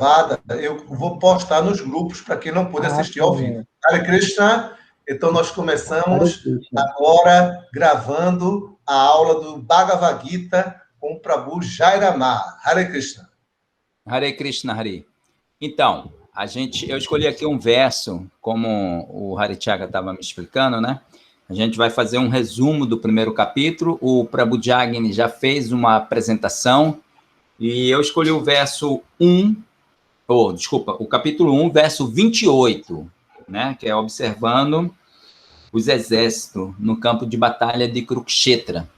gravada, eu vou postar nos grupos para quem não pôde assistir ao vivo. Hare Krishna. Então, nós começamos agora gravando a aula do Bhagavad Gita com o Prabhu Jairama. Hare Krishna. Hare Krishna, Hare. Então, eu escolhi aqui um verso, como o Harichaga estava me explicando, né? A gente vai fazer um resumo do primeiro capítulo. O Prabhu Jagni já fez uma apresentação e eu escolhi o verso 1, o capítulo 1, verso 28, né? Que é observando os exércitos no campo de batalha de Kurukshetra.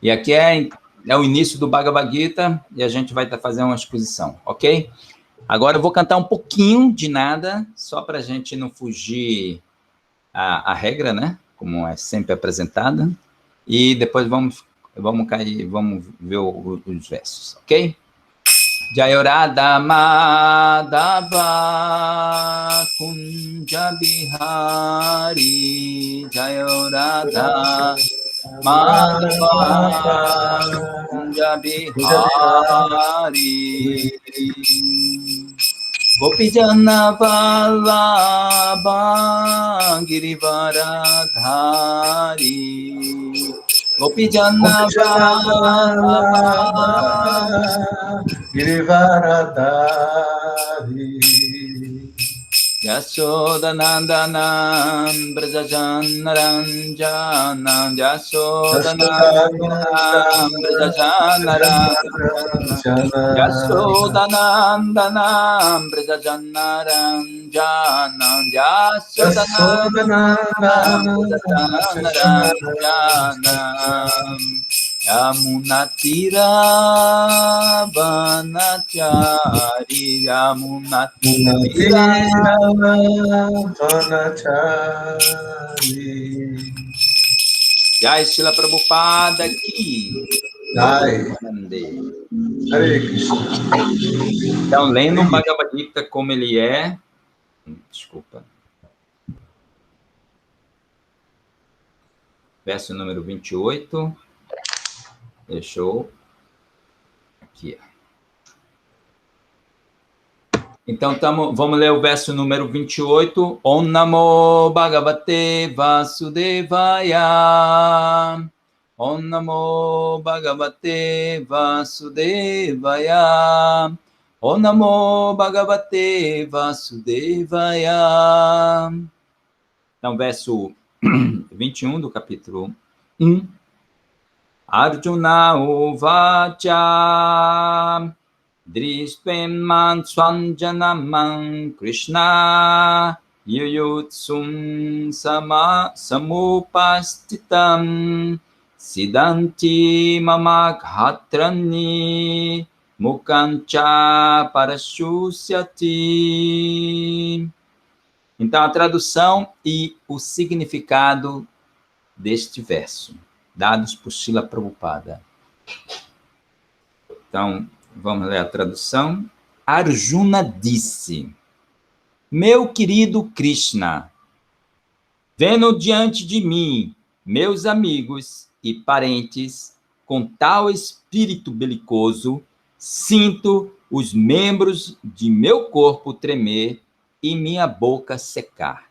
E aqui é o início do Bhagavad Gita e a gente vai fazer uma exposição, ok? Agora eu vou cantar um pouquinho de nada, só para a gente não fugir a regra, né? Como é sempre apresentada. E depois vamos ver os versos, ok? Jayorada Madhava Kunja Bihari Jayorada Madhava Kunja Bihari Gopijana Vallabha Girivaradhari Gopijana Vallabha Girivaradhari Yashodanandanam Brajajanaranjanam Yashodanandanam Brajajanaranjanam Yashodanandanam Brajajanaranjanam Yashodanandanam Brajajanaranjanam Yamunatira Vanachari Yamunatira Vanachari. Jai Shila Prabhupada Ki. Jai. Hare Krishna. Então, lendo o Bhagavad Gita como ele é. Desculpa. Verso número 28. Deixou. Aqui. Então, vamos ler o verso número 28. Om Namo Bhagavate Vasudevaya. Om Namo Bhagavate Vasudevaya. Om Namo Bhagavate Vasudevaya. Então, verso 21 do capítulo 1. Arjuna Uvacha Drishpem Swanjanam Krishna Yuyutsum Samupastitam Siddhanti Mamaghatrani Mukancha Parashusyati. Então, a tradução e o significado deste verso, dados por Srila Prabhupada. Então, vamos ler a tradução. Arjuna disse: meu querido Krishna, vendo diante de mim meus amigos e parentes com tal espírito belicoso, sinto os membros de meu corpo tremer e minha boca secar.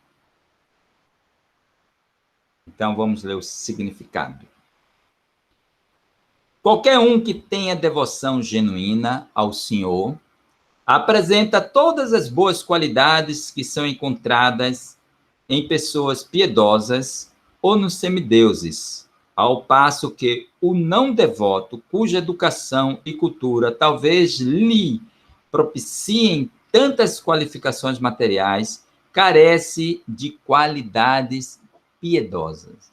Então, vamos ler o significado. Qualquer um que tenha devoção genuína ao Senhor apresenta todas as boas qualidades que são encontradas em pessoas piedosas ou nos semideuses, ao passo que o não devoto, cuja educação e cultura talvez lhe propiciem tantas qualificações materiais, carece de qualidades piedosas.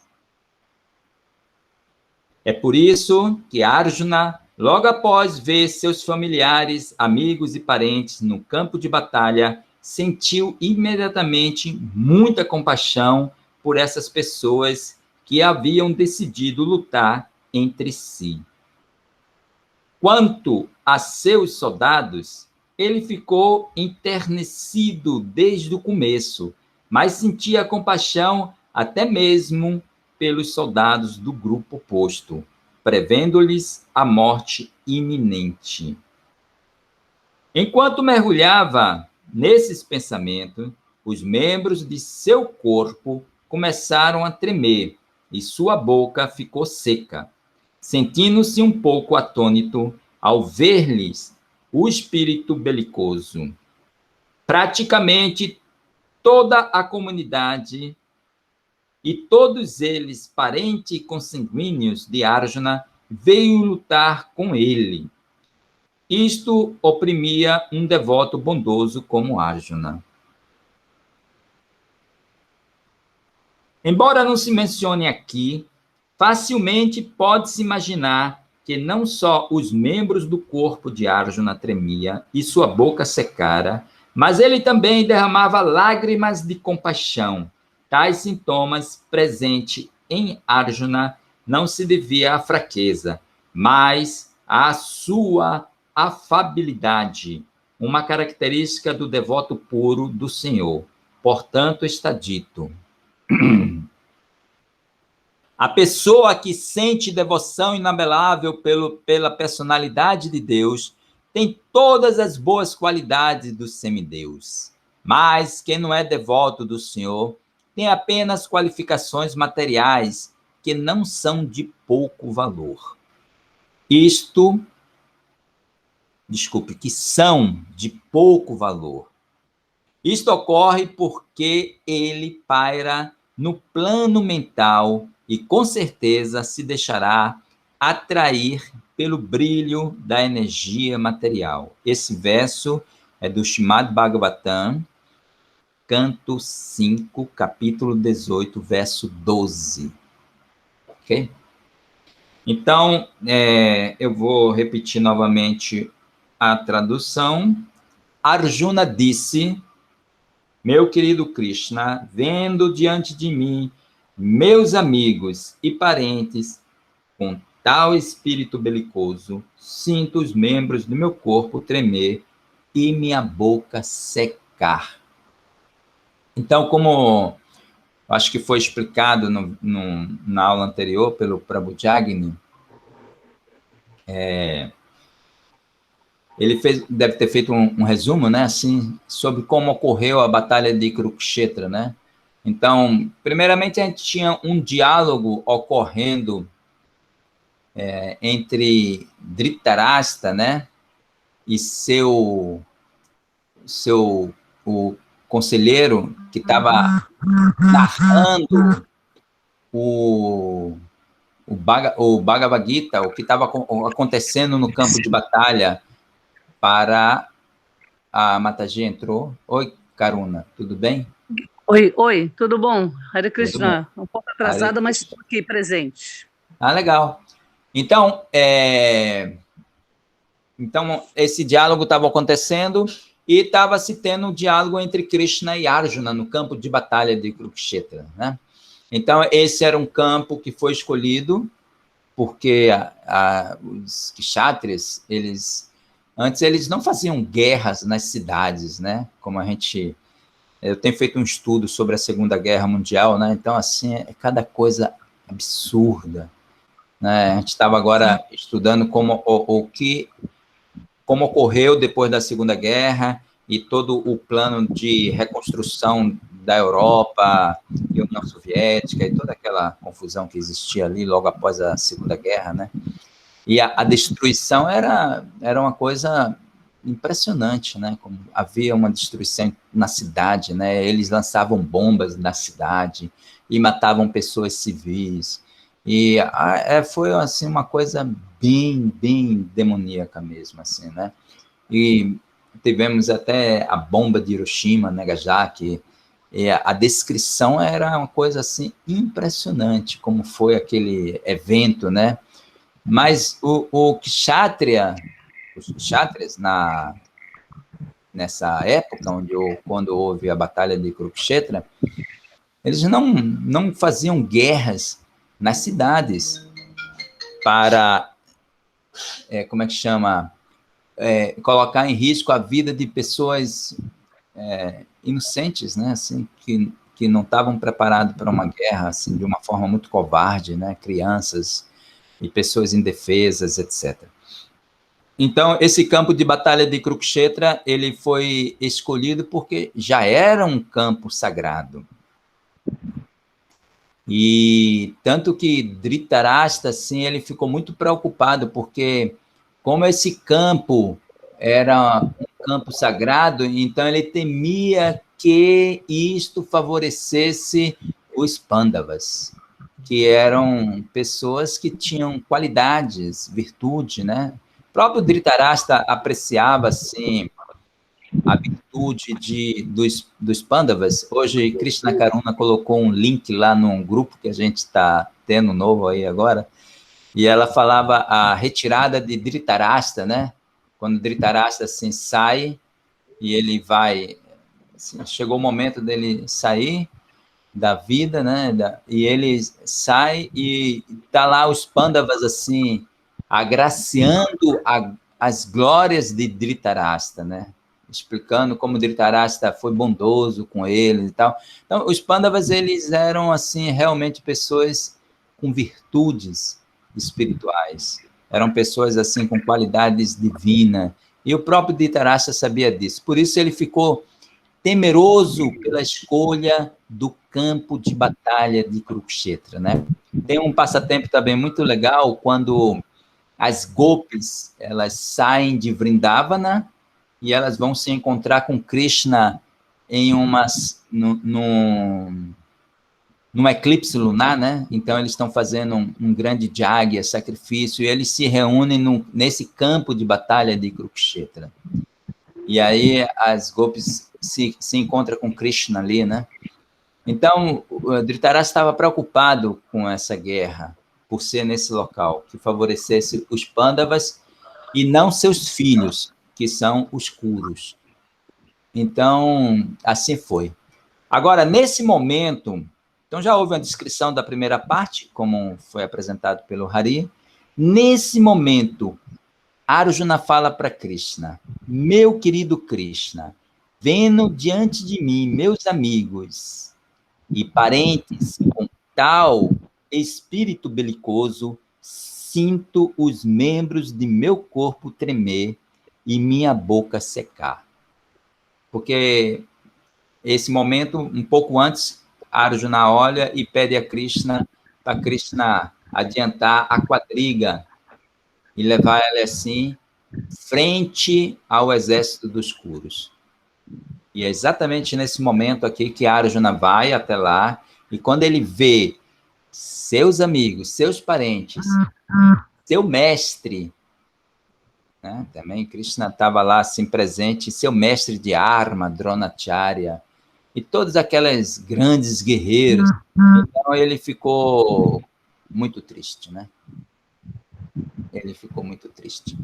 É por isso que Arjuna, logo após ver seus familiares, amigos e parentes no campo de batalha, sentiu imediatamente muita compaixão por essas pessoas que haviam decidido lutar entre si. Quanto a seus soldados, ele ficou enternecido desde o começo, mas sentia compaixão até mesmo pelos soldados do grupo oposto, prevendo-lhes a morte iminente. Enquanto mergulhava nesses pensamentos, os membros de seu corpo começaram a tremer e sua boca ficou seca. Sentindo-se um pouco atônito ao ver-lhes o espírito belicoso. Praticamente toda a comunidade e todos eles, parentes e consanguíneos de Arjuna, veio lutar com ele. Isto oprimia um devoto bondoso como Arjuna. Embora não se mencione aqui, facilmente pode-se imaginar que não só os membros do corpo de Arjuna tremia e sua boca secara, mas ele também derramava lágrimas de compaixão. Tais sintomas presentes em Arjuna não se devia à fraqueza, mas à sua afabilidade, uma característica do devoto puro do Senhor. Portanto, está dito: a pessoa que sente devoção inabelável pela personalidade de Deus tem todas as boas qualidades do semideus. Mas quem não é devoto do Senhor tem apenas qualificações materiais que não são de pouco valor. Que são de pouco valor. Isto ocorre porque ele paira no plano mental e com certeza se deixará atrair pelo brilho da energia material. Esse verso é do Srimad Bhagavatam, canto 5, capítulo 18, verso 12. Ok? Então, eu vou repetir novamente a tradução. Arjuna disse: meu querido Krishna, vendo diante de mim meus amigos e parentes com tal espírito belicoso, sinto os membros do meu corpo tremer e minha boca secar. Então, como acho que foi explicado na aula anterior pelo Prabhu Jagni, ele deve ter feito um resumo, né, assim, sobre como ocorreu a Batalha de Kurukshetra, né? Então, primeiramente, a gente tinha um diálogo ocorrendo entre Dhritarashtra, né, e o conselheiro que estava narrando o Bhagavad Gita, o que estava acontecendo no campo de batalha para a Mataji entrou. Oi, Karuna, tudo bem? Oi, tudo bom? Hare Krishna, um pouco atrasada, mas estou aqui presente. Ah, legal. Então, esse diálogo estava acontecendo e estava se tendo um diálogo entre Krishna e Arjuna no campo de batalha de Kurukshetra, né? Então, esse era um campo que foi escolhido porque os kshatriyas, antes eles não faziam guerras nas cidades, né? Como eu tenho feito um estudo sobre a Segunda Guerra Mundial, né? Então, assim, é cada coisa absurda, né? A gente estava agora estudando como ocorreu depois da Segunda Guerra e todo o plano de reconstrução da Europa e União Soviética e toda aquela confusão que existia ali logo após a Segunda Guerra, né? E a destruição era uma coisa impressionante, né? Como havia uma destruição na cidade, né? Eles lançavam bombas na cidade e matavam pessoas civis. E foi assim uma coisa bem demoníaca mesmo, assim, né? E tivemos até a bomba de Hiroshima, Nagasaki, e a descrição era uma coisa assim impressionante, como foi aquele evento, né? Mas os kshatriyas nessa época, quando houve a batalha de Kurukshetra, eles não faziam guerras nas cidades para, como é que chama, colocar em risco a vida de pessoas inocentes, né, assim, que não estavam preparados para uma guerra, assim, de uma forma muito covarde, né, crianças e pessoas indefesas, etc. Então, esse campo de batalha de Kurukshetra, ele foi escolhido porque já era um campo sagrado. E tanto que Dhritarashtra, assim, ele ficou muito preocupado, porque como esse campo era um campo sagrado, então ele temia que isto favorecesse os Pandavas, que eram pessoas que tinham qualidades, virtude, né? O próprio Dhritarashtra apreciava, assim, a virtude dos Pandavas. Hoje, Krishna Karuna colocou um link lá num grupo que a gente está tendo novo aí agora, e ela falava a retirada de Dhritarashtra, né? Quando Dhritarashtra, assim, sai e ele vai... Assim, chegou o momento dele sair da vida, né? E ele sai e tá lá os Pandavas, assim, agraciando as glórias de Dhritarashtra, né? Explicando como Dhritarashtra foi bondoso com eles e tal. Então, os Pandavas, eles eram, assim, realmente pessoas com virtudes espirituais. Eram pessoas, assim, com qualidades divinas. E o próprio Dhritarashtra sabia disso. Por isso, ele ficou temeroso pela escolha do campo de batalha de Kurukshetra, né? Tem um passatempo também muito legal, quando as gopis, elas saem de Vrindavana e elas vão se encontrar com Krishna em num eclipse lunar, né? Então, eles estão fazendo um grande yagya, sacrifício, e eles se reúnem nesse campo de batalha de Kurukshetra. E aí, as gopis se encontram com Krishna ali, né? Então, o Dhritarashtra estava preocupado com essa guerra, por ser nesse local, que favorecesse os Pandavas e não seus filhos, que são os Kurus. Então, assim foi. Agora, nesse momento, então já houve uma descrição da primeira parte, como foi apresentado pelo Hari. Nesse momento, Arjuna fala para Krishna: meu querido Krishna, vendo diante de mim meus amigos e parentes com tal espírito belicoso, sinto os membros de meu corpo tremer e minha boca secar. Porque esse momento, um pouco antes, Arjuna olha e pede a Krishna para Krishna adiantar a quadriga e levar ela assim frente ao exército dos Kurus. E é exatamente nesse momento aqui que Arjuna vai até lá, e quando ele vê seus amigos, seus parentes, seu mestre, né? Também Krishna estava lá assim presente, seu mestre de arma, Dronacharya, e todos aqueles grandes guerreiros. Então ele ficou muito triste, né? Ele ficou muito triste.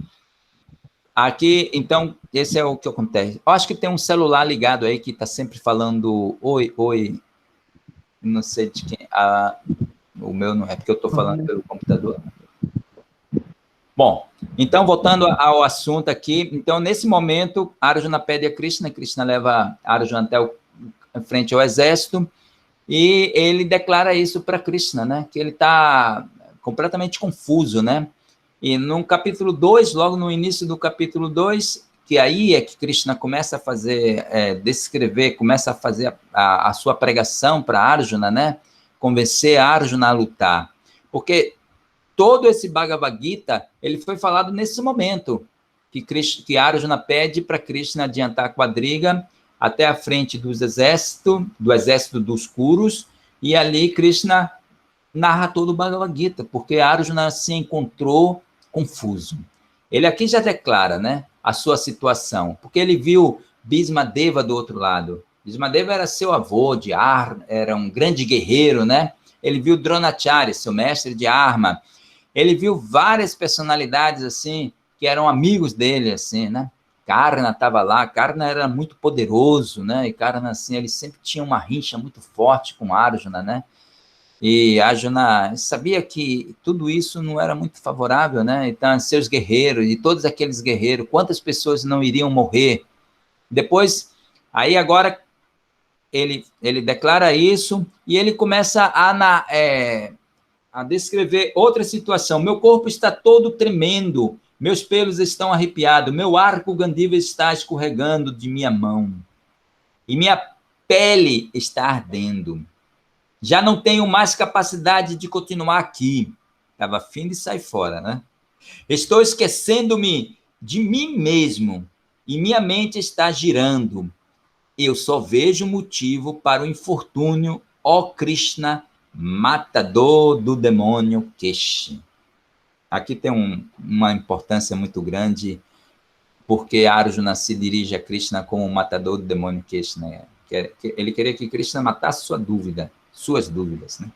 Aqui, então, esse é o que acontece. Eu acho que tem um celular ligado aí que está sempre falando oi, oi. Não sei de quem. O meu não é, porque eu estou falando pelo computador. Bom, então, voltando ao assunto aqui. Então, nesse momento, Arjuna pede a Krishna. Krishna leva Arjuna até frente ao exército. E ele declara isso para Krishna, né? Que ele está completamente confuso, né? E no capítulo 2, logo no início do capítulo 2, que aí é que Krishna começa a fazer, descrever, começa a fazer a sua pregação para Arjuna, né? Convencer Arjuna a lutar. Porque todo esse Bhagavad Gita, ele foi falado nesse momento, que Arjuna pede para Krishna adiantar a quadriga até a frente do exército dos Kurus, e ali Krishna narra todo o Bhagavad Gita, porque Arjuna se encontrou confuso. Ele aqui já declara, né, a sua situação, porque ele viu Bhismadeva do outro lado. Bhismadeva era seu avô de arma, era um grande guerreiro, né? Ele viu Dronacharya, seu mestre de arma. Ele viu várias personalidades assim que eram amigos dele, assim, né? Karna estava lá. Karna era muito poderoso, né? E Karna, assim, ele sempre tinha uma rincha muito forte com Arjuna, né? E Arjuna sabia que tudo isso não era muito favorável, né? Então, seus guerreiros, e todos aqueles guerreiros, quantas pessoas não iriam morrer? Depois, aí agora, ele declara isso, e ele começa a descrever outra situação. Meu corpo está todo tremendo, Meus pelos estão arrepiados, meu arco Gandiva está escorregando de minha mão. E minha pele está ardendo. Já não tenho mais capacidade de continuar aqui. Estava a fim de sair fora, né? Estou esquecendo-me de mim mesmo e minha mente está girando. Eu só vejo motivo para o infortúnio, ó Krishna, matador do demônio Keshi. Aqui tem uma importância muito grande, porque Arjuna se dirige a Krishna como o matador do demônio Keshi, né? Ele queria que Krishna matasse suas dúvidas, né?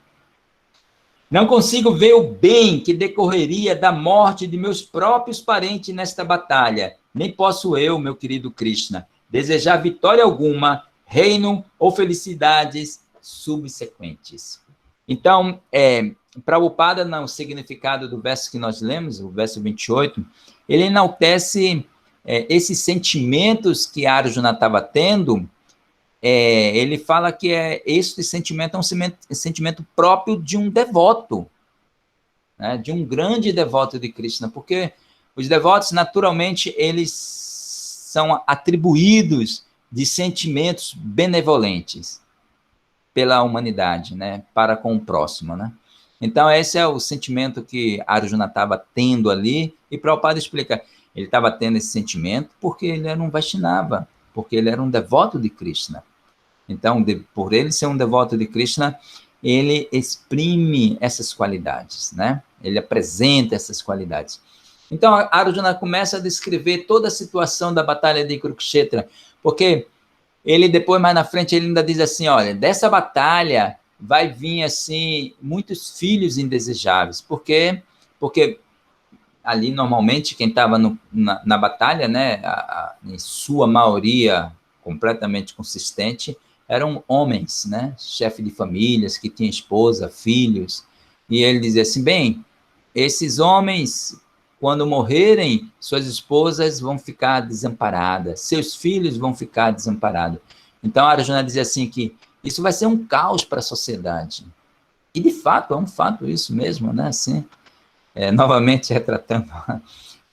Não consigo ver o bem que decorreria da morte de meus próprios parentes nesta batalha. Nem posso eu, meu querido Krishna, desejar vitória alguma, reino ou felicidades subsequentes. Então, Prabhupada, no significado do verso que nós lemos, o verso 28, ele enaltece esses sentimentos que Arjuna estava tendo. Ele fala que esse sentimento é um sentimento próprio de um devoto, né, de um grande devoto de Krishna, porque os devotos, naturalmente, eles são atribuídos de sentimentos benevolentes pela humanidade, né, para com o próximo, né? Então, esse é o sentimento que Arjuna estava tendo ali, e Prabhupada explica, ele estava tendo esse sentimento porque ele era um Vaishnava, porque ele era um devoto de Krishna. Então, por ele ser um devoto de Krishna, ele exprime essas qualidades, né? Ele apresenta essas qualidades. Então, Arjuna começa a descrever toda a situação da batalha de Kurukshetra, porque ele depois, mais na frente, ele ainda diz assim, olha, dessa batalha vai vir, assim, muitos filhos indesejáveis. Por quê? Porque ali, normalmente, quem estava na batalha, né, em sua maioria completamente consistente, eram homens, né, chefe de famílias, que tinham esposa, filhos, e ele dizia assim, bem, esses homens, quando morrerem, suas esposas vão ficar desamparadas, seus filhos vão ficar desamparados. Então, Arjuna dizia assim que isso vai ser um caos para a sociedade. E, de fato, é um fato isso mesmo, né, assim, novamente retratando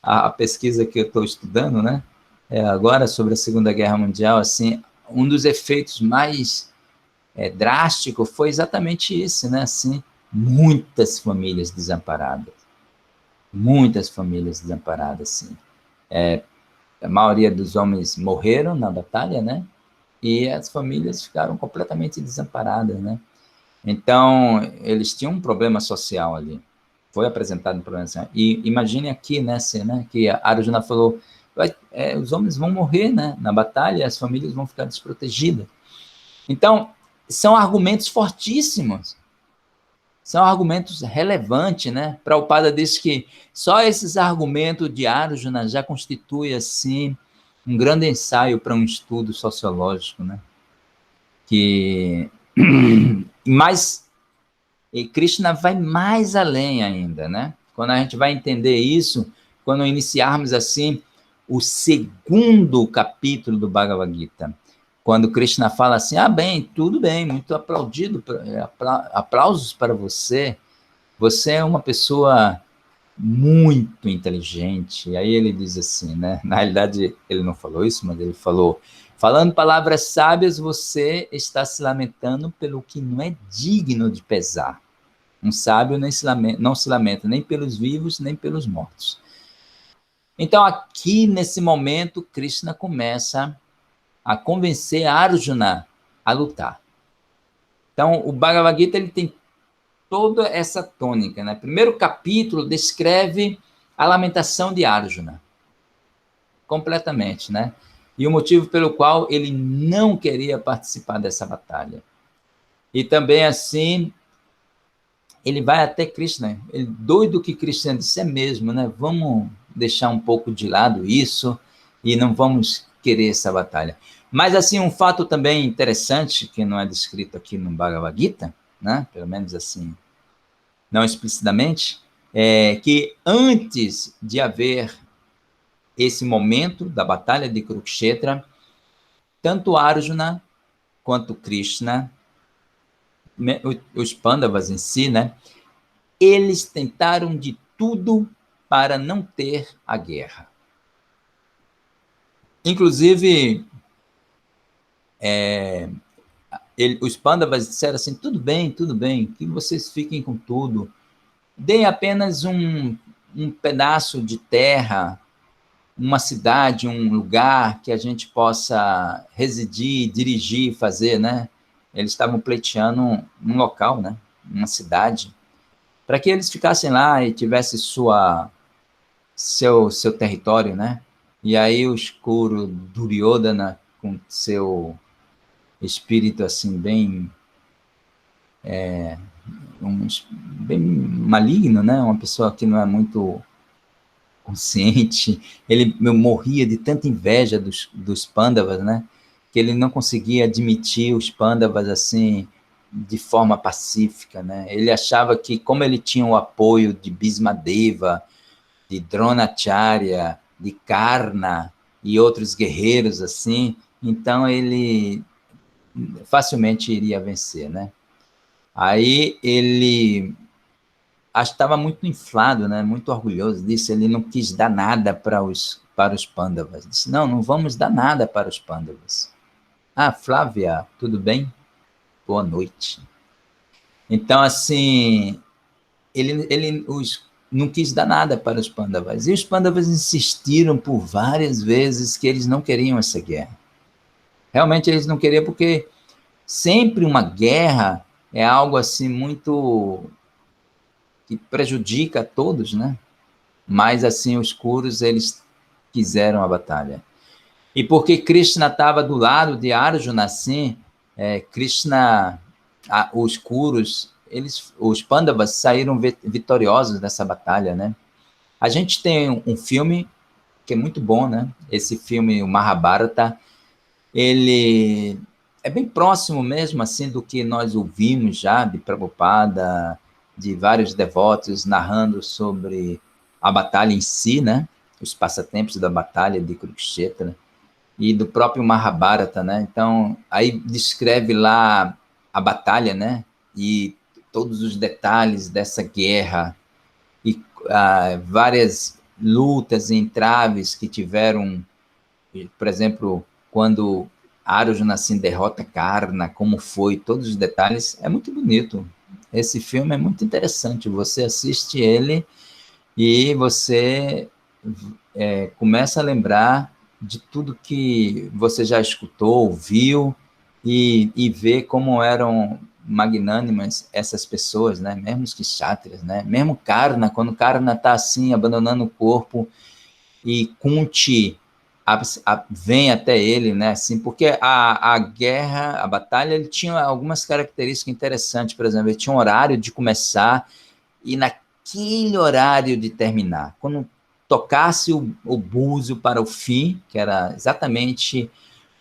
a pesquisa que eu estou estudando, né, agora sobre a Segunda Guerra Mundial, assim, um dos efeitos mais drásticos foi exatamente esse, né, assim, muitas famílias desamparadas, sim. A maioria dos homens morreram na batalha, né, e as famílias ficaram completamente desamparadas, né. Então, eles tinham um problema social ali. Foi apresentado um problema social. E imagine aqui, né, que a Arjuna falou, os homens vão morrer, né, na batalha, e as famílias vão ficar desprotegidas. Então, são argumentos fortíssimos, são argumentos relevantes, né? Prabhupada diz que só esses argumentos de Arjuna já constitui, assim, um grande ensaio para um estudo sociológico, né? Mas Krishna vai mais além ainda, né? Quando a gente vai entender isso, quando iniciarmos, assim, o segundo capítulo do Bhagavad Gita, quando Krishna fala assim, bem, tudo bem, muito aplaudido, aplausos para você, você é uma pessoa muito inteligente. E aí ele diz assim, né, na realidade ele não falou isso, mas ele falou, falando palavras sábias, você está se lamentando pelo que não é digno de pesar. Um sábio não se lamenta nem pelos vivos, nem pelos mortos. Então aqui, nesse momento, Krishna começa a convencer Arjuna a lutar. Então, o Bhagavad Gita ele tem toda essa tônica, né? Primeiro capítulo descreve a lamentação de Arjuna, completamente, né? E o motivo pelo qual ele não queria participar dessa batalha. E também, assim, ele vai até Krishna, ele doido que Krishna disse, mesmo, né? Vamos deixar um pouco de lado isso e não vamos querer essa batalha. Mas, assim, um fato também interessante, que não é descrito aqui no Bhagavad Gita, né? Pelo menos assim, não explicitamente, é que antes de haver esse momento da batalha de Kurukshetra, tanto Arjuna quanto Krishna, os Pandavas em si, né? Eles tentaram de tudo para não ter a guerra. Inclusive, os Pandavas disseram assim, tudo bem, que vocês fiquem com tudo. Deem apenas um pedaço de terra, uma cidade, um lugar que a gente possa residir, dirigir, fazer, né? Eles estavam pleiteando um local, né? Uma cidade, para que eles ficassem lá e tivessem seu território, né? E aí o escuro Duryodhana, com seu espírito assim bem bem maligno, né? Uma pessoa que não é muito consciente, ele morria de tanta inveja dos Pandavas, né? Que ele não conseguia admitir os Pandavas assim de forma pacífica, né? Ele achava que, como ele tinha o apoio de Bhismadeva, de Dronacharya, de Karna e outros guerreiros assim, então ele facilmente iria vencer, né? Aí ele estava muito inflado, né? Muito orgulhoso disso, ele não quis dar nada para os Pandavas. Disse, não vamos dar nada para os Pandavas. Ah, Flávia, tudo bem? Boa noite. Então, assim, ele não quis dar nada para os Pandavas. E os Pandavas insistiram por várias vezes que eles não queriam essa guerra. Realmente eles não queriam, porque sempre uma guerra é algo assim muito que prejudica a todos, né? Mas assim os Kurus, eles quiseram a batalha. E porque Krishna estava do lado de Arjuna, assim, Krishna, os Kurus, os Pandavas saíram vitoriosos dessa batalha, né? A gente tem um filme que é muito bom, né? Esse filme, o Mahabharata, ele é bem próximo mesmo, assim, do que nós ouvimos já de Prabhupada, de vários devotos narrando sobre a batalha em si, né? Os passatempos da batalha de Kurukshetra e do próprio Mahabharata, né? Então, aí descreve lá a batalha, né? E todos os detalhes dessa guerra e várias lutas e entraves que tiveram, por exemplo, quando Arjuna assim derrota Karna, como foi, todos os detalhes, é muito bonito. Esse filme é muito interessante, você assiste ele e você começa a lembrar de tudo que você já escutou, viu, e vê como eram magnânimas essas pessoas, né? Mesmo os kshatriyas, né? Mesmo Karna, quando Karna está assim, abandonando o corpo, e Kunti vem até ele, né? Assim, porque a guerra, a batalha, ele tinha algumas características interessantes. Por exemplo, ele tinha um horário de começar e naquele horário de terminar. Quando tocasse o búzio para o fim, que era exatamente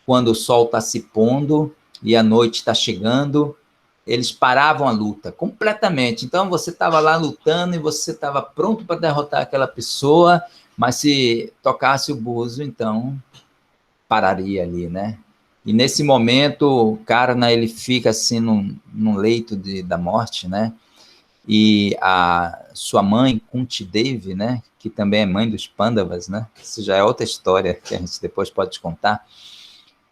quando o sol está se pondo e a noite está chegando, eles paravam a luta completamente. Então, você estava lá lutando e você estava pronto para derrotar aquela pessoa, mas se tocasse o búzio, então pararia ali, né? E nesse momento, o Karna, ele fica assim num leito da morte, né? E a sua mãe, Kunti Devi, né? Que também é mãe dos Pandavas, né? Isso já é outra história que a gente depois pode contar.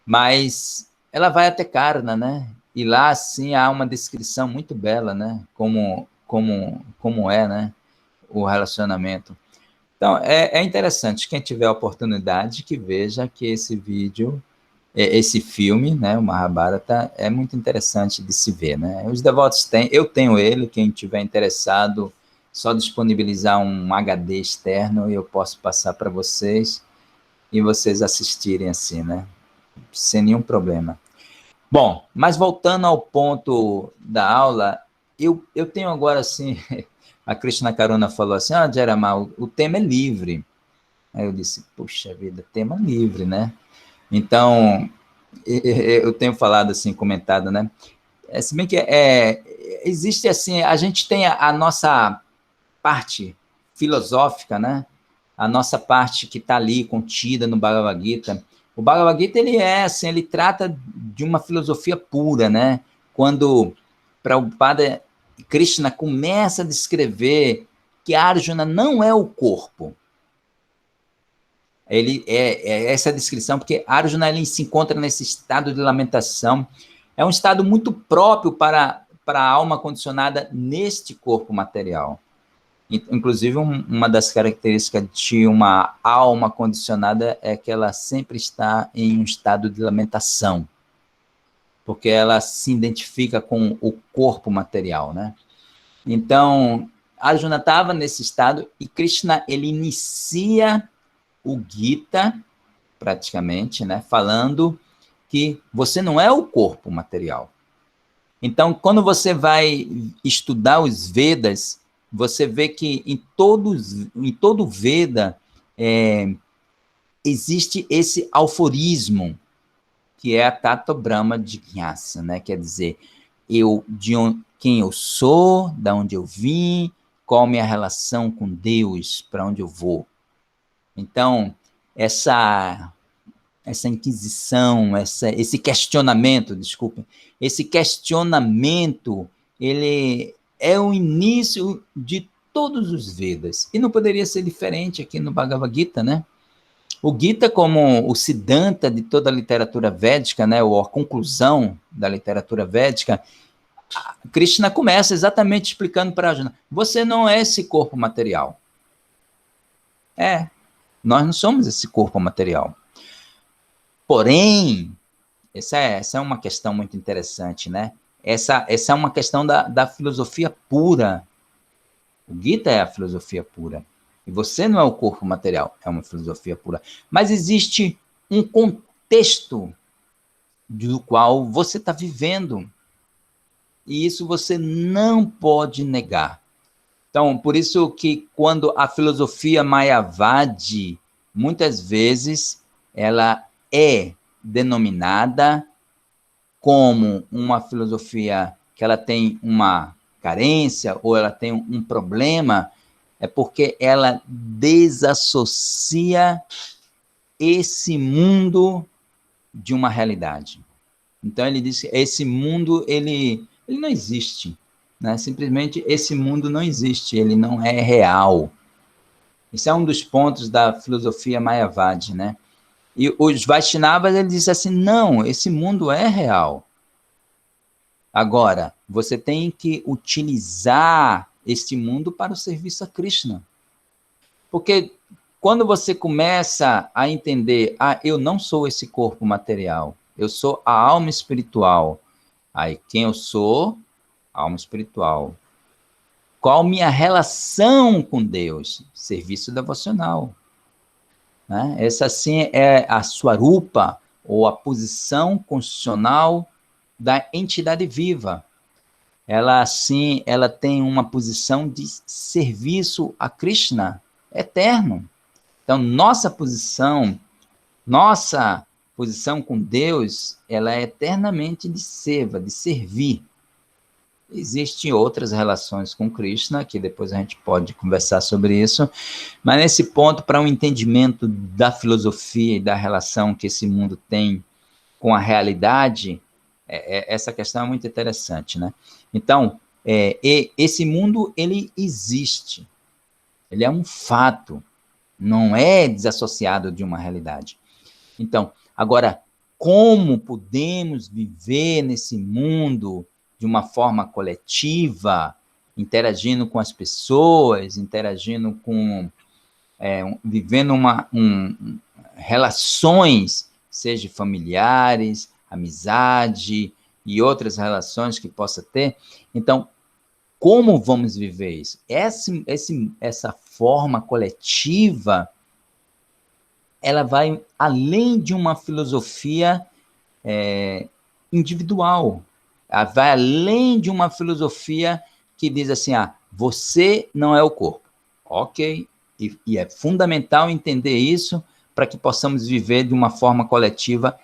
Mas ela vai até Karna, né? E lá, assim, há uma descrição muito bela, né? Como é, né? O relacionamento. Então, é interessante. Quem tiver a oportunidade, que veja que esse vídeo, esse filme, né? O Mahabharata, é muito interessante de se ver, né? Os devotos têm, eu tenho ele, quem tiver interessado, só disponibilizar um HD externo e eu posso passar para vocês e vocês assistirem assim, né? Sem nenhum problema. Bom, mas voltando ao ponto da aula, eu tenho agora assim, a Krishna Karuna falou assim, Jaramal, o tema é livre. Aí eu disse, puxa vida, tema livre, né? Então, eu tenho falado assim, comentado, né? Se bem que existe assim, a gente tem a nossa parte filosófica, né? A nossa parte que está ali contida no Bhagavad Gita. O Bhagavad Gita, ele é assim, ele trata de uma filosofia pura, né? Quando Prabhupada Krishna começa a descrever que Arjuna não é o corpo. Ele essa descrição, porque Arjuna ele se encontra nesse estado de lamentação. É um estado muito próprio para a alma condicionada neste corpo material. Inclusive, uma das características de uma alma condicionada é que ela sempre está em um estado de lamentação, porque ela se identifica com o corpo material, né? Então, Arjuna estava nesse estado e Krishna, ele inicia o Gita, praticamente, né, falando que você não é o corpo material. Então, quando você vai estudar os Vedas, você vê que em todo Veda existe esse aforismo, que é a Tato Brahma Jignasa, né? Quer dizer, quem eu sou, da onde eu vim, qual a minha relação com Deus, para onde eu vou. Então, essa inquisição, esse questionamento, desculpem, esse questionamento, ele é o início de todos os Vedas. E não poderia ser diferente aqui no Bhagavad Gita, né? O Gita, como o Siddhanta de toda a literatura védica, né, ou a conclusão da literatura védica, Krishna começa exatamente explicando para Arjuna: você não é esse corpo material. Nós não somos esse corpo material. Porém, essa é uma questão muito interessante, né? Essa é uma questão da filosofia pura. O Gita é a filosofia pura. E você não é o corpo material, é uma filosofia pura. Mas existe um contexto do qual você está vivendo. E isso você não pode negar. Então, por isso que quando a filosofia Mayavadi, muitas vezes, ela é denominada como uma filosofia que ela tem uma carência ou ela tem um problema, é porque ela desassocia esse mundo de uma realidade. Então, ele diz que esse mundo, ele não existe. Né? Simplesmente, esse mundo não existe, ele não é real. Esse é um dos pontos da filosofia Mayavadi, né? E os Vaishnavas, eles dizem assim: não, esse mundo é real. Agora, você tem que utilizar este mundo para o serviço a Krishna. Porque quando você começa a entender: eu não sou esse corpo material, eu sou a alma espiritual. Aí, quem eu sou? Alma espiritual. Qual minha relação com Deus? Serviço devocional. Né? Essa, sim, é a swarupa, ou a posição constitucional da entidade viva. Ela, assim, ela tem uma posição de serviço a Krishna eterno. Então, nossa posição com Deus, ela é eternamente de seva, de servir. Existem outras relações com Krishna, que depois a gente pode conversar sobre isso, mas nesse ponto, para um entendimento da filosofia e da relação que esse mundo tem com a realidade, essa questão é muito interessante, né? Então, esse mundo, ele existe, ele é um fato, não é desassociado de uma realidade. Então, agora, como podemos viver nesse mundo de uma forma coletiva, interagindo com as pessoas, interagindo com, vivendo relações, seja familiares, amizade e outras relações que possa ter. Então, como vamos viver isso? Essa forma coletiva, ela vai além de uma filosofia individual. Ela vai além de uma filosofia que diz assim: você não é o corpo. Ok, e é fundamental entender isso para que possamos viver de uma forma coletiva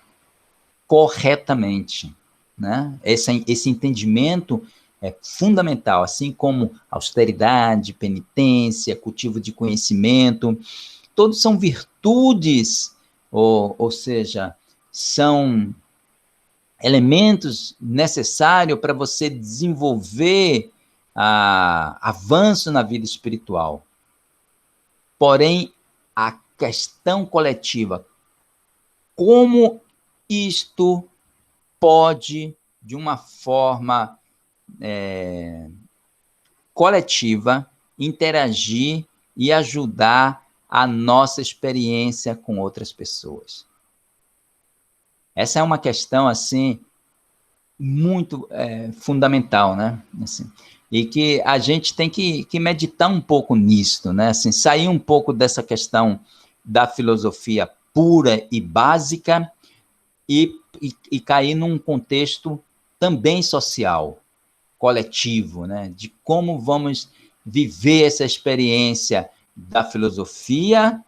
corretamente. Né? Esse entendimento é fundamental, assim como austeridade, penitência, cultivo de conhecimento, todos são virtudes, ou seja, são elementos necessários para você desenvolver avanço na vida espiritual. Porém, a questão coletiva, como isto pode, de uma forma coletiva, interagir e ajudar a nossa experiência com outras pessoas. Essa é uma questão, assim, muito fundamental, né? Assim, e que a gente tem que meditar um pouco nisso, né? Assim, sair um pouco dessa questão da filosofia pura e básica e cair num contexto também social, coletivo, né? De como vamos viver essa experiência da filosofia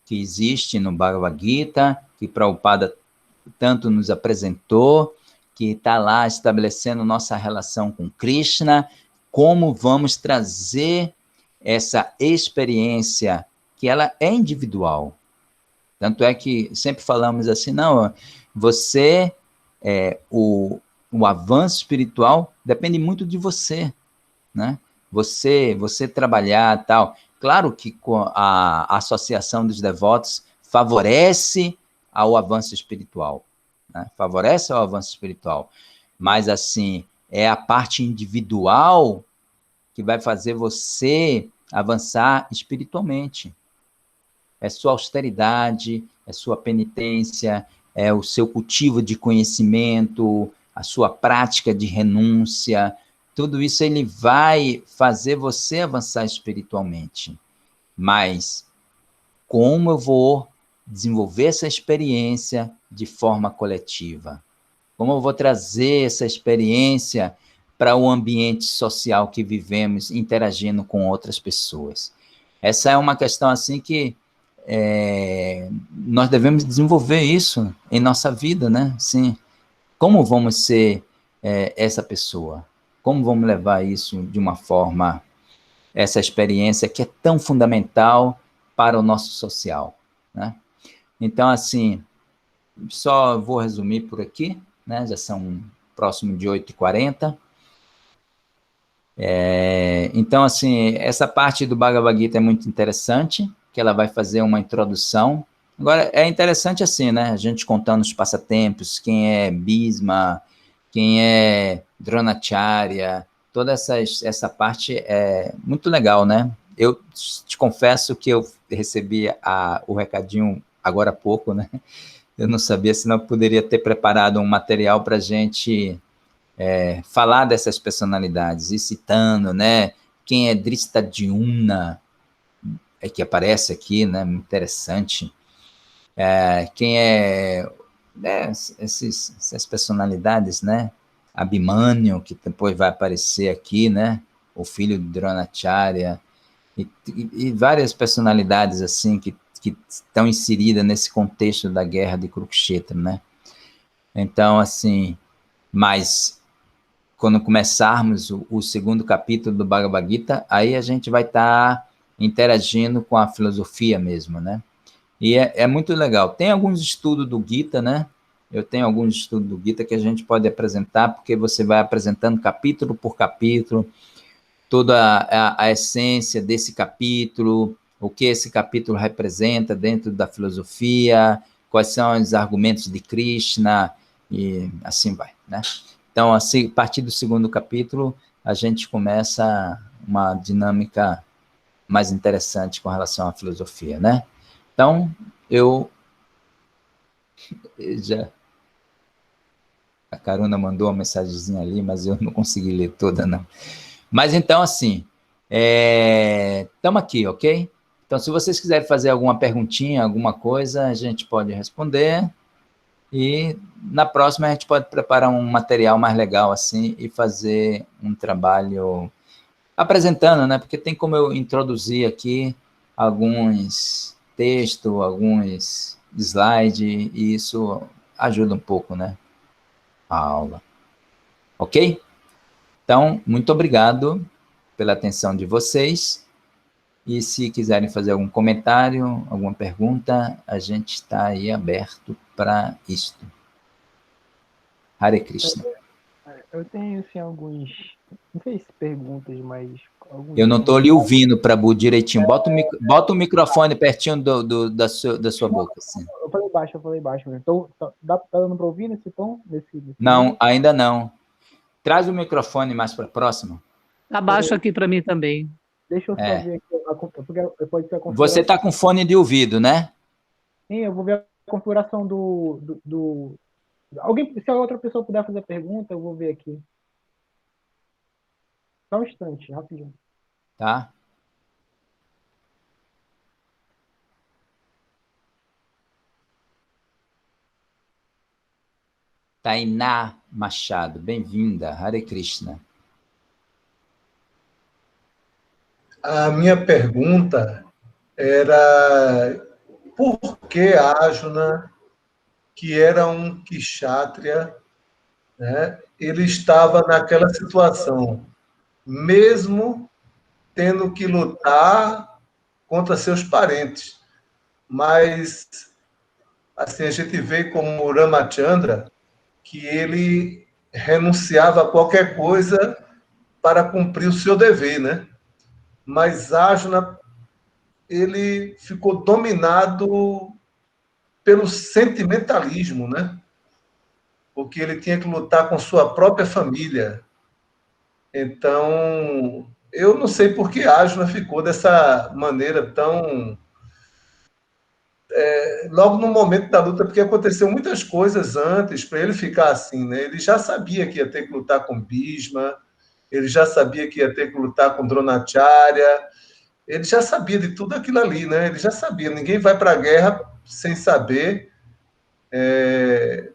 que existe no Bhagavad Gita, que Prabhupada tanto nos apresentou, que está lá estabelecendo nossa relação com Krishna, como vamos trazer essa experiência que ela é individual. Tanto é que sempre falamos assim, não, você, o avanço espiritual depende muito de você, né? Você trabalhar tal. Claro que a associação dos devotos favorece ao avanço espiritual, né? Favorece ao avanço espiritual. Mas, assim, é a parte individual que vai fazer você avançar espiritualmente. É sua austeridade, é sua penitência, é o seu cultivo de conhecimento, a sua prática de renúncia. Tudo isso ele vai fazer você avançar espiritualmente. Mas como eu vou desenvolver essa experiência de forma coletiva? Como eu vou trazer essa experiência para o ambiente social que vivemos, interagindo com outras pessoas? Essa é uma questão assim que nós devemos desenvolver isso em nossa vida, né? Sim. Como vamos ser essa pessoa? Como vamos levar isso de uma forma, essa experiência que é tão fundamental para o nosso social, né? Então, assim, só vou resumir por aqui, né? Já são próximo de 8h40. Então, assim, essa parte do Bhagavad Gita é muito interessante, que ela vai fazer uma introdução. Agora, é interessante assim, né? A gente contando os passatempos, quem é Bhisma, quem é Dronacharya, toda essa parte é muito legal, né? Eu te confesso que eu recebi o recadinho agora há pouco, né? Eu não sabia, senão eu poderia ter preparado um material para a gente falar dessas personalidades, e citando, né? Quem é Drishtadyumna, que aparece aqui, né? Interessante. Quem essas personalidades, né? Abhimanyu, que depois vai aparecer aqui, né? O filho de Dronacharya, e várias personalidades assim que estão inseridas nesse contexto da guerra de Kurukshetra, né? Então, assim, mas quando começarmos o segundo capítulo do Bhagavad Gita, aí a gente vai estar interagindo com a filosofia mesmo, né? E é muito legal. Tem alguns estudos do Gita, né? Eu tenho alguns estudos do Gita que a gente pode apresentar, porque você vai apresentando capítulo por capítulo, toda a essência desse capítulo, o que esse capítulo representa dentro da filosofia, quais são os argumentos de Krishna, e assim vai, né? Então, assim, a partir do segundo capítulo, a gente começa uma dinâmica mais interessante com relação à filosofia, né? Então, a Karuna mandou uma mensagenzinha ali, mas eu não consegui ler toda, não. Mas então, assim, estamos aqui, ok? Então, se vocês quiserem fazer alguma perguntinha, alguma coisa, a gente pode responder. E na próxima a gente pode preparar um material mais legal, assim, e fazer um trabalho apresentando, né? Porque tem como eu introduzir aqui alguns textos, alguns slides, e isso ajuda um pouco, né? A aula. Ok? Então, muito obrigado pela atenção de vocês. E se quiserem fazer algum comentário, alguma pergunta, a gente está aí aberto para isto. Hare Krishna. Eu tenho, assim, alguns, não sei se perguntas, mas alguns Eu não estou lhe comentários. ouvindo, Prabhu, direitinho. Bota o microfone pertinho da sua boca. Assim. Eu falei baixo mesmo. Então, tá dando para ouvir nesse tom, nesse Não, nível? ainda não. Traz o microfone mais para próximo. Abaixo aqui para mim também. Deixa eu só ver aqui, porque pode ser a Você configuração. está com fone de ouvido, né? Sim, eu vou ver a configuração Alguém, se a outra pessoa puder fazer pergunta, eu vou ver aqui. Só um instante, rapidinho. Tá? Tainá Machado, bem-vinda. Hare Krishna. A minha pergunta era por que Arjuna, que era um kshatriya, né, ele estava naquela situação, mesmo tendo que lutar contra seus parentes. Mas assim a gente vê como o Ramachandra que ele renunciava a qualquer coisa para cumprir o seu dever, né? Mas Arjuna ele ficou dominado pelo sentimentalismo, né? Porque ele tinha que lutar com sua própria família. Então, eu não sei por que Arjuna ficou dessa maneira tão logo no momento da luta, porque aconteceu muitas coisas antes para ele ficar assim, né? Ele já sabia que ia ter que lutar com Bhishma, ele já sabia que ia ter que lutar com Dronacharya, ele já sabia de tudo aquilo ali, né? Ele já sabia. Ninguém vai para a guerra sem saber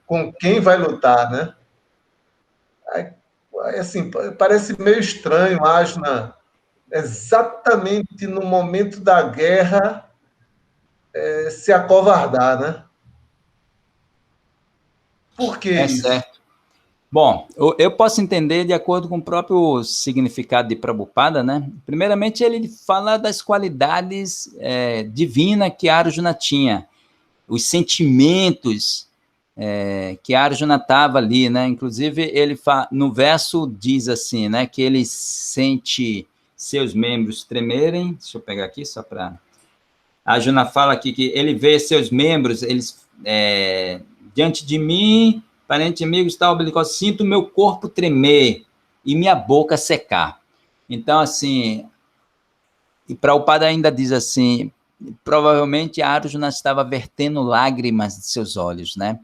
com quem vai lutar, né? Aí, assim, parece meio estranho, Asna, exatamente no momento da guerra, se acovardar, né? Por que É isso? certo. Bom, eu posso entender de acordo com o próprio significado de Prabhupada, né? Primeiramente, ele fala das qualidades divinas que Arjuna tinha, os sentimentos que Arjuna estava ali, né? Inclusive, ele no verso diz assim, né? Que ele sente seus membros tremerem. Deixa eu pegar aqui só para... Arjuna fala aqui que ele vê seus membros, eles diante de mim, parente amigo, está obligoso, sinto meu corpo tremer e minha boca secar. Então, assim, e Prabhupada ainda diz assim, provavelmente Arjuna estava vertendo lágrimas de seus olhos, né?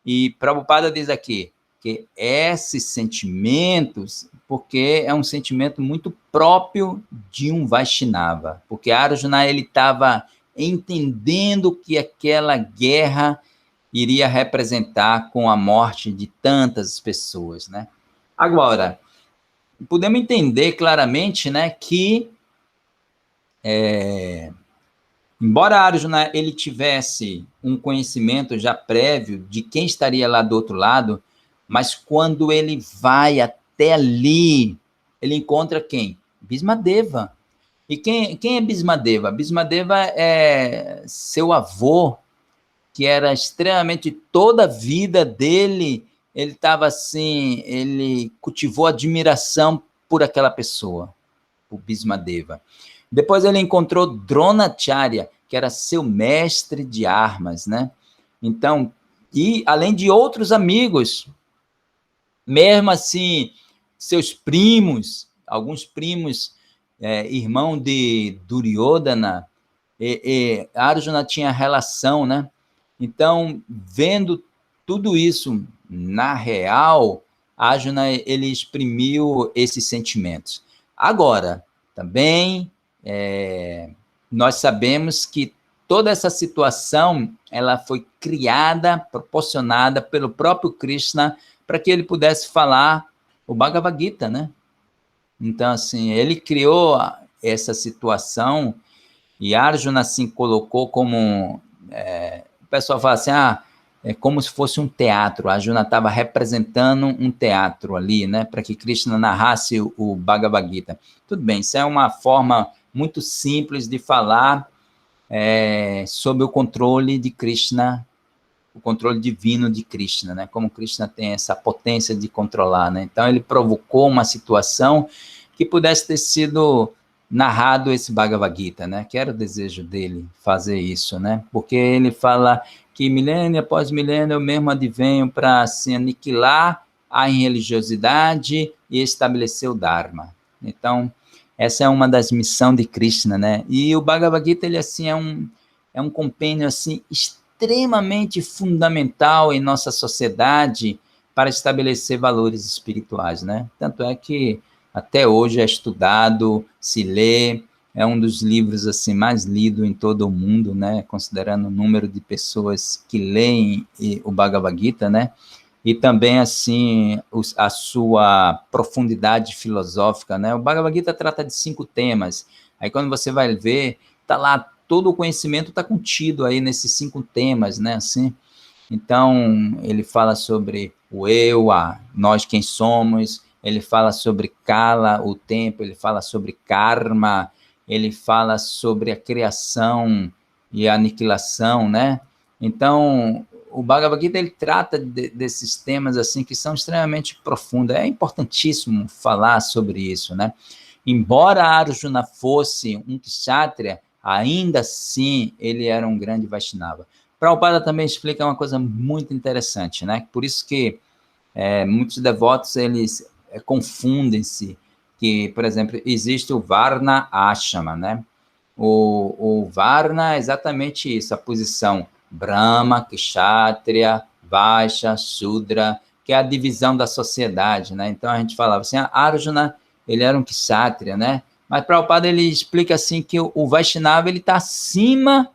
E Prabhupada diz aqui que esses sentimentos, porque é um sentimento muito próprio de um Vaishnava, porque Arjuna ele estava entendendo que aquela guerra iria representar com a morte de tantas pessoas, né? Agora, podemos entender claramente, né, que embora Arjuna ele tivesse um conhecimento já prévio de quem estaria lá do outro lado, mas quando ele vai até ali, ele encontra quem? Bhismadeva. E quem é Bhismadeva? Bhismadeva é seu avô, que era extremamente, toda a vida dele, ele estava assim, ele cultivou admiração por aquela pessoa, por Bhismadeva. Depois ele encontrou Dronacharya, que era seu mestre de armas, né? Então, e além de outros amigos, mesmo assim, seus primos, alguns primos, irmão de Duryodhana, Arjuna tinha relação, né? Então, vendo tudo isso na real, Arjuna ele exprimiu esses sentimentos. Agora, também nós sabemos que toda essa situação ela foi criada, proporcionada pelo próprio Krishna para que ele pudesse falar o Bhagavad Gita, né? Então, assim, ele criou essa situação e Arjuna, assim, colocou como... o pessoal fala assim, é como se fosse um teatro. Arjuna estava representando um teatro ali, né? Para que Krishna narrasse o Bhagavad Gita. Tudo bem, isso é uma forma muito simples de falar sobre o controle de Krishna o controle divino de Krishna, né? Como Krishna tem essa potência de controlar, né? Então, ele provocou uma situação que pudesse ter sido narrado esse Bhagavad Gita, né? Que era o desejo dele fazer isso, né? Porque ele fala que milênio após milênio eu mesmo advenho para assim, aniquilar a irreligiosidade e estabelecer o Dharma. Então, essa é uma das missões de Krishna, né? E o Bhagavad Gita, ele assim é um compêndio assim extremamente fundamental em nossa sociedade para estabelecer valores espirituais, né? Tanto é que até hoje é estudado, se lê, é um dos livros assim mais lido em todo o mundo, né? Considerando o número de pessoas que leem o Bhagavad Gita, né? E também, assim, a sua profundidade filosófica, né? O Bhagavad Gita trata de 5 temas. Aí, quando você vai ver, tá lá, todo o conhecimento está contido aí nesses 5 temas, né? Assim, então, ele fala sobre o eu, nós quem somos, ele fala sobre Kala, o tempo, ele fala sobre Karma, ele fala sobre a criação e a aniquilação, né? Então, o Bhagavad Gita, ele trata desses temas, assim, que são extremamente profundos. É importantíssimo falar sobre isso, né? Embora Arjuna fosse um kshatriya, ainda assim, ele era um grande Vaishnava. Prabhupada também explica uma coisa muito interessante, né? Por isso que muitos devotos, eles confundem-se, que, por exemplo, existe o Varna Ashrama, né? O Varna é exatamente isso, a posição Brahma, Kshatriya, Vaishya, Shudra, que é a divisão da sociedade, né? Então, a gente falava assim, Arjuna, ele era um Kshatriya, né? Mas Prabhupada, ele explica assim que o Vaishnava, ele está acima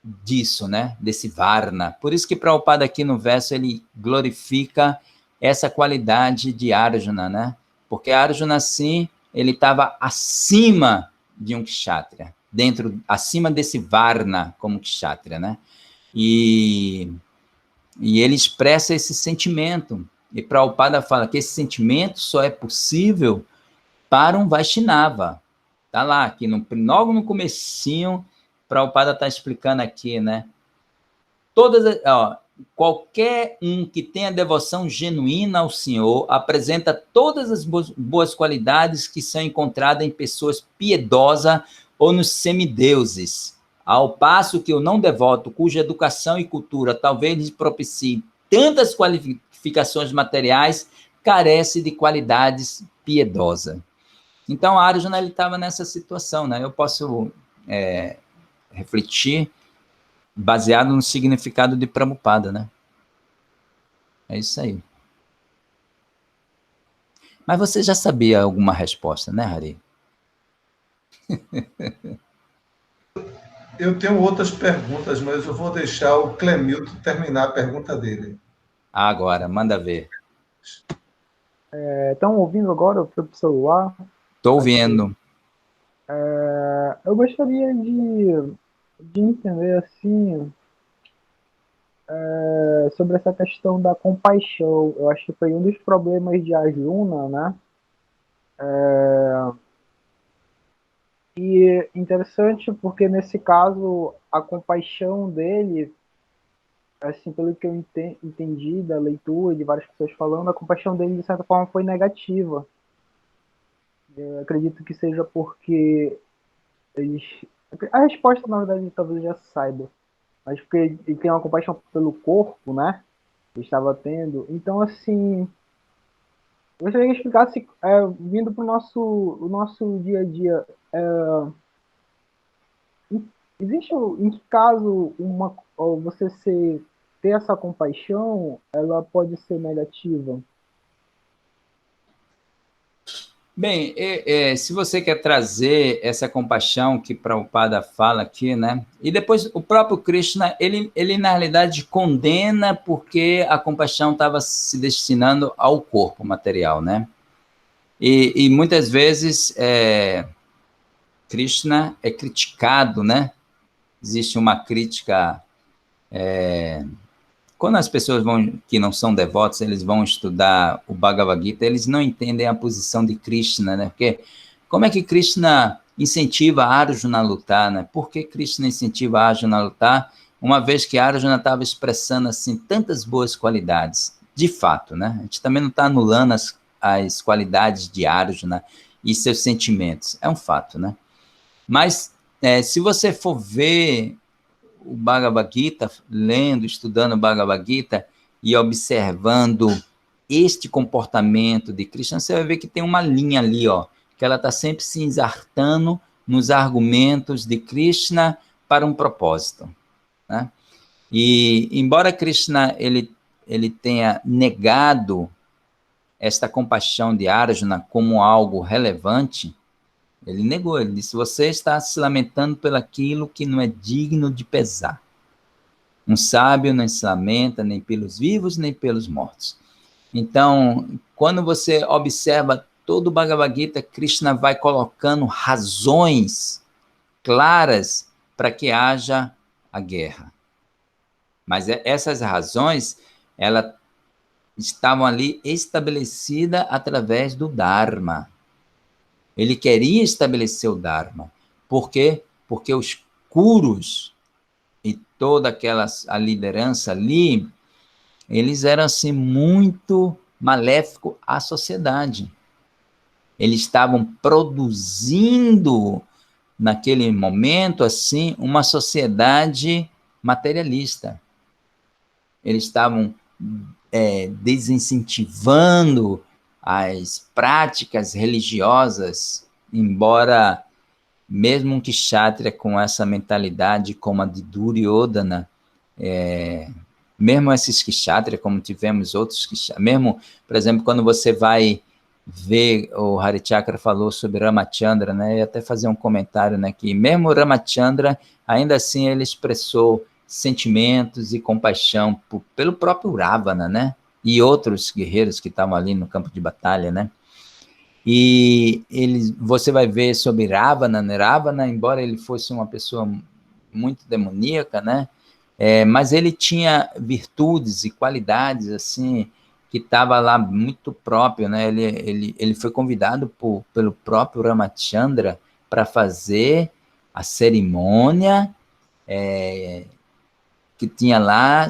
disso, né? Desse Varna. Por isso que Prabhupada aqui no verso, ele glorifica essa qualidade de Arjuna, né? Porque Arjuna, sim, ele estava acima de um Kshatriya, acima desse Varna como Kshatriya, né? E ele expressa esse sentimento. E Prabhupada fala que esse sentimento só é possível para um Vaishnava. Tá lá, aqui logo no comecinho, Prabhupada está explicando aqui, né? Qualquer um que tenha devoção genuína ao Senhor apresenta todas as boas qualidades que são encontradas em pessoas piedosas ou nos semideuses, ao passo que o não devoto, cuja educação e cultura talvez lhe propiciem tantas qualificações materiais, carece de qualidades piedosas. Então, Arjuna, ele estava nessa situação, né? Eu posso refletir baseado no significado de Prabhupada, né? É isso aí. Mas você já sabia alguma resposta, né, Hari? Eu tenho outras perguntas, mas eu vou deixar o Clemilton terminar a pergunta dele. Agora, manda ver. Estão ouvindo agora? Eu fui pro celular. Estou ouvindo. Eu gostaria de entender, assim, sobre essa questão da compaixão. Eu acho que foi um dos problemas de Arjuna, né? E interessante porque, nesse caso, a compaixão dele, assim, pelo que eu entendi da leitura de várias pessoas falando, a compaixão dele, de certa forma, foi negativa. Eu acredito que seja porque a resposta, na verdade, talvez eu já saiba. Mas porque ele tem uma compaixão pelo corpo, né? Ele estava tendo. Então, assim, eu gostaria que explicasse, vindo para o nosso dia a dia, existe, em que caso, você ter essa compaixão, ela pode ser negativa? Bem, se você quer trazer essa compaixão que Prabhupada fala aqui, né? E depois o próprio Krishna, ele na realidade condena porque a compaixão estava se destinando ao corpo material, né? E muitas vezes Krishna é criticado, né? Existe uma crítica. Quando as pessoas que não são devotos, eles vão estudar o Bhagavad Gita, eles não entendem a posição de Krishna, né? Porque como é que Krishna incentiva Arjuna a lutar, né? Por que Krishna incentiva Arjuna a lutar? uma vez que Arjuna estava expressando assim tantas boas qualidades, de fato, né? A gente também não está anulando as qualidades de Arjuna e seus sentimentos, é um fato, né? Mas se você for ver o Bhagavad Gita, lendo, estudando o Bhagavad Gita e observando este comportamento de Krishna, você vai ver que tem uma linha ali, ó, que ela está sempre se exartando nos argumentos de Krishna para um propósito, né? E, embora Krishna ele tenha negado esta compaixão de Arjuna como algo relevante, ele negou, ele disse, você está se lamentando pelaquilo que não é digno de pesar. Um sábio não se lamenta nem pelos vivos, nem pelos mortos. Então, quando você observa todo o Bhagavad Gita, Krishna vai colocando razões claras para que haja a guerra. Mas essas razões, elas estavam ali estabelecidas através do Dharma. Ele queria estabelecer o Dharma. Por quê? Porque os Kurus e toda a liderança ali, eles eram assim muito maléficos à sociedade. Eles estavam produzindo, naquele momento, assim, uma sociedade materialista. Eles estavam desincentivando as práticas religiosas, embora mesmo um kshatriya com essa mentalidade como a de Duryodhana, mesmo esses kshatriyas, como tivemos outros kshatriyas, mesmo, por exemplo, quando você vai ver, o Harichakra falou sobre Ramachandra, né, e até fazer um comentário, né, que mesmo Ramachandra, ainda assim ele expressou sentimentos e compaixão pelo próprio Ravana, né, e outros guerreiros que estavam ali no campo de batalha, né. E você vai ver sobre Ravana, né? Ravana, embora ele fosse uma pessoa muito demoníaca, né, mas ele tinha virtudes e qualidades assim que estava lá muito próprio, né? Ele foi convidado pelo próprio Ramachandra para fazer a cerimônia que tinha lá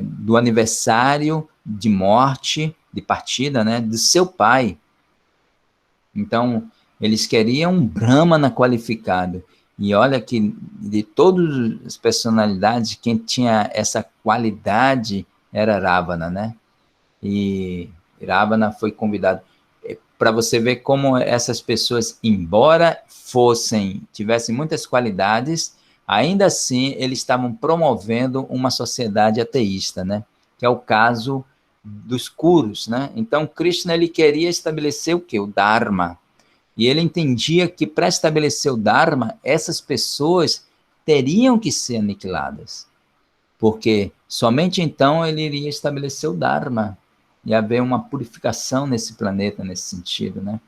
do aniversário de morte, de partida, né, do seu pai. Então, eles queriam um Brahmana qualificado. E olha que de todas as personalidades, quem tinha essa qualidade era Ravana, né? E Ravana foi convidado. Para você ver como essas pessoas, embora tivessem muitas qualidades, ainda assim eles estavam promovendo uma sociedade ateísta, né? Que é o caso dos Kurus, né? Então, Krishna ele queria estabelecer o quê? O Dharma. E ele entendia que para estabelecer o Dharma, essas pessoas teriam que ser aniquiladas. Porque somente então ele iria estabelecer o Dharma e haver uma purificação nesse planeta, nesse sentido, né?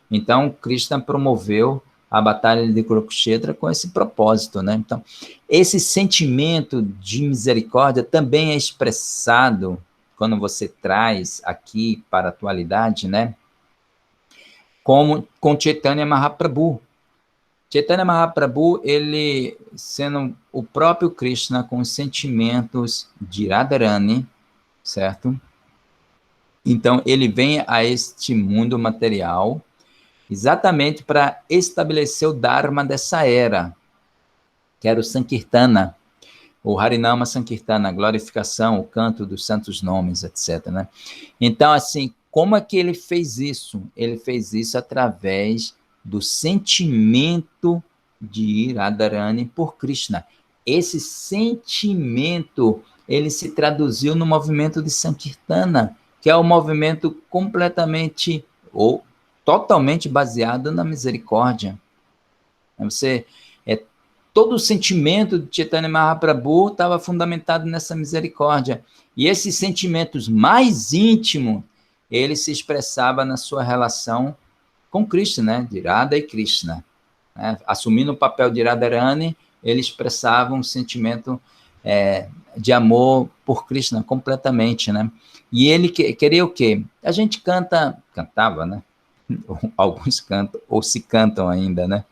Então, Krishna promoveu a batalha de Kurukshetra com esse propósito, né? Então, esse sentimento de misericórdia também é expressado quando você traz aqui para a atualidade, né? Como com Chaitanya Mahaprabhu. Chaitanya Mahaprabhu, ele sendo o próprio Krishna com os sentimentos de Radharani, certo? Então, ele vem a este mundo material exatamente para estabelecer o Dharma dessa era, que era o Sankirtana, o Harinama Sankirtana, a glorificação, o canto dos santos nomes, etc., né? Então, assim, como é que ele fez isso? Ele fez isso através do sentimento de Radharani por Krishna. Esse sentimento, ele se traduziu no movimento de Sankirtana, que é um movimento completamente ou totalmente baseado na misericórdia. Todo o sentimento de Chaitanya Mahaprabhu estava fundamentado nessa misericórdia. E esses sentimentos mais íntimos, ele se expressava na sua relação com Krishna, né? De Radha e Krishna. Né? Assumindo o papel de Radharani, ele expressava um sentimento de amor por Krishna completamente, né? E ele queria o quê? A gente cantava, né? Alguns cantam, ou se cantam ainda, né?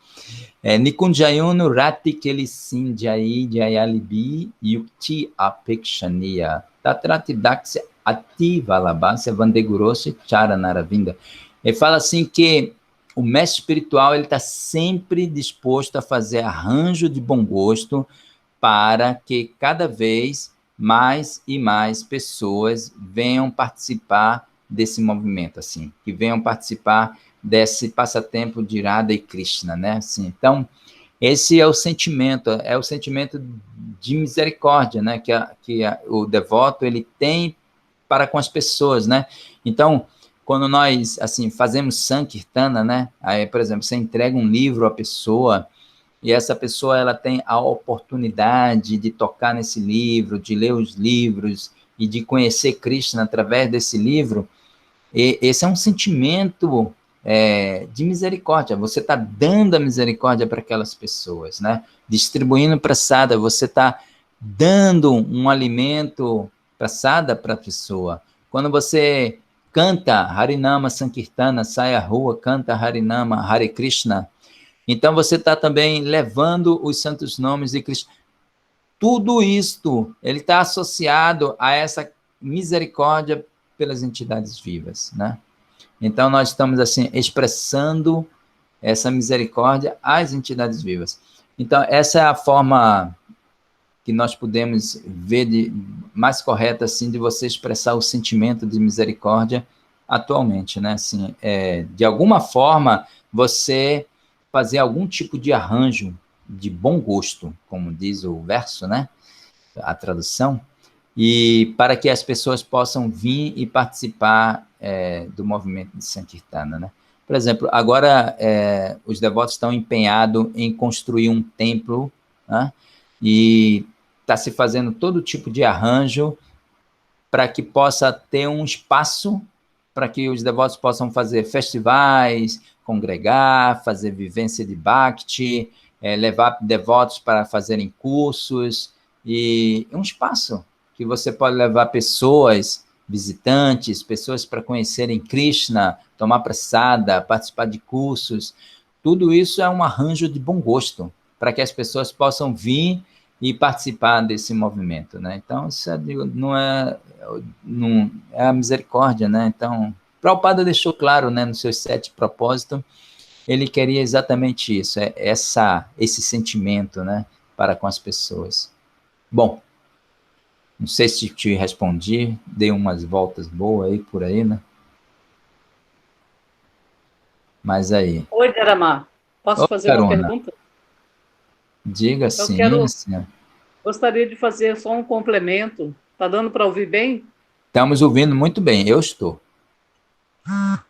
Nikunjayunu Rati Kelisin Jai Jayalibi Yukti Apekshaniya Tatrati Daksya Ati Valabhasya Vandegurosya Charanaravinda. Ele fala assim que o mestre espiritual ele está sempre disposto a fazer arranjo de bom gosto para que cada vez mais e mais pessoas venham participar desse movimento, assim, que venham participar desse passatempo de Radha e Krishna, né? Assim, então, esse é o sentimento de misericórdia, né? Que o devoto ele tem para com as pessoas, né? Então, quando nós, assim, fazemos Sankirtana, né? Aí, por exemplo, você entrega um livro à pessoa e essa pessoa ela tem a oportunidade de tocar nesse livro, de ler os livros e de conhecer Krishna através desse livro. E esse é um sentimento de misericórdia. Você está dando a misericórdia para aquelas pessoas, né? Distribuindo prasada, você está dando um alimento prasada para a pessoa. Quando você canta Harinama Sankirtana, sai à rua, canta Harinama, Hare Krishna, então você está também levando os santos nomes de Krishna. Tudo isto, ele está associado a essa misericórdia pelas entidades vivas, né? Então nós estamos assim expressando essa misericórdia às entidades vivas. Então essa é a forma que nós podemos ver mais correta assim de você expressar o sentimento de misericórdia atualmente, né? Assim, de alguma forma você fazer algum tipo de arranjo de bom gosto, como diz o verso, né? A tradução, e para que as pessoas possam vir e participar do movimento de Sankirtana, né? Por exemplo, agora os devotos estão empenhados em construir um templo, né? E está se fazendo todo tipo de arranjo para que possa ter um espaço para que os devotos possam fazer festivais, congregar, fazer vivência de Bhakti, levar devotos para fazerem cursos, e um espaço que você pode levar pessoas, visitantes, pessoas para conhecerem Krishna, tomar prasada, participar de cursos. Tudo isso é um arranjo de bom gosto, para que as pessoas possam vir e participar desse movimento, né? Então, isso não é a misericórdia, né? Então, Prabhupada deixou claro, né, nos seus 7 propósitos, ele queria exatamente isso, esse sentimento, né, para com as pessoas. Bom, não sei se te respondi, dei umas voltas boas aí, por aí, né? Mas aí... Oi, Jaramá, posso fazer uma pergunta? Diga sim, senhora. Gostaria de fazer só um complemento. Está dando para ouvir bem? Estamos ouvindo muito bem, eu estou.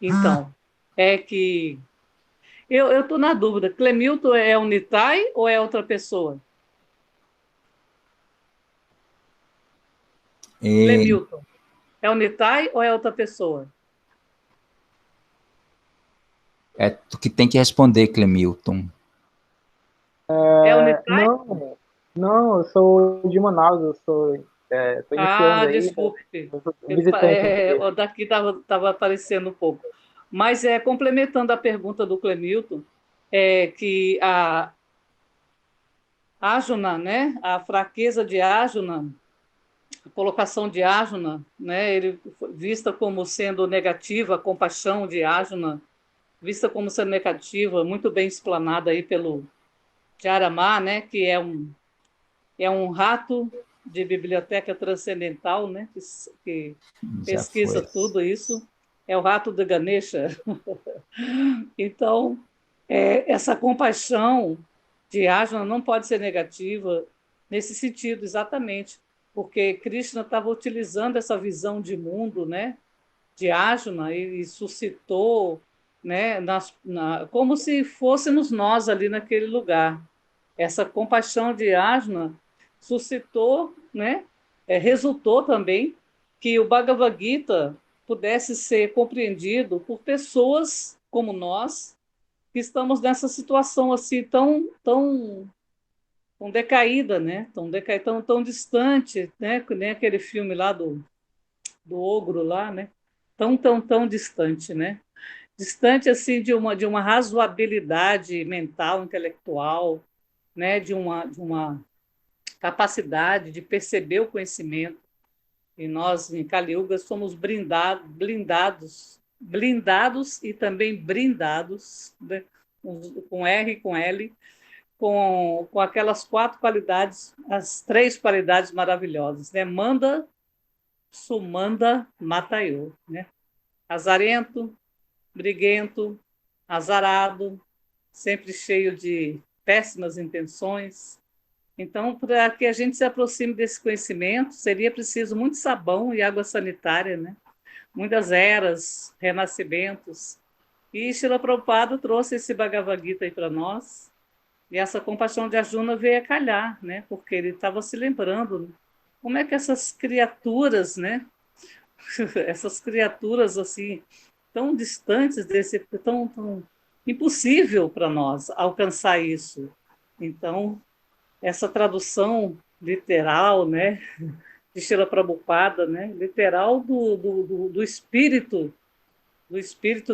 Então, é que eu estou na dúvida, Clemilton é o Nitai ou é outra pessoa? Clemilton, é o Nitai ou é outra pessoa? É tu que tem que responder, Clemilton. É o Nitai? Não, eu sou de Manaus, eu sou... tô iniciando aí. Desculpe. Daqui estava aparecendo um pouco. Mas, complementando a pergunta do Clemilton, que a Arjuna, né, a fraqueza de Arjuna, a colocação de Arjuna, né, ele vista como sendo negativa, a compaixão de Arjuna, vista como sendo negativa, muito bem explanada aí pelo Jaramá, né, que é um rato de biblioteca transcendental, né, que pesquisa tudo isso, é o rato de Ganesha. Então, essa compaixão de Arjuna não pode ser negativa nesse sentido, exatamente, porque Krishna estava utilizando essa visão de mundo, né, de Arjuna e suscitou, né, como se fôssemos nós ali naquele lugar. Essa compaixão de Arjuna suscitou, né, resultou também que o Bhagavad Gita pudesse ser compreendido por pessoas como nós, que estamos nessa situação assim tão decaída, né? Tão distante, né? Que nem aquele filme lá do ogro lá, né? Tão distante, né? distante assim de uma razoabilidade mental, intelectual, né, de uma capacidade de perceber o conhecimento. E nós, em Kali Yuga, somos blindados e também brindados, né, com R e com L, com aquelas 4 qualidades, as 3 qualidades maravilhosas, né? Manda, Sumanda, Matayo, né? Azarento, briguento, azarado, sempre cheio de péssimas intenções. Então, para que a gente se aproxime desse conhecimento, seria preciso muito sabão e água sanitária, né? Muitas eras, renascimentos. E Srila Prabhupada trouxe esse Bhagavad Gita aí para nós, e essa compaixão de Arjuna veio a calhar, né? Porque ele estava se lembrando, né? Como é que essas criaturas, né? Essas criaturas assim tão distantes desse, tão impossível para nós alcançar isso. Então, essa tradução literal, né, de Srila Prabhupada, né, literal do espírito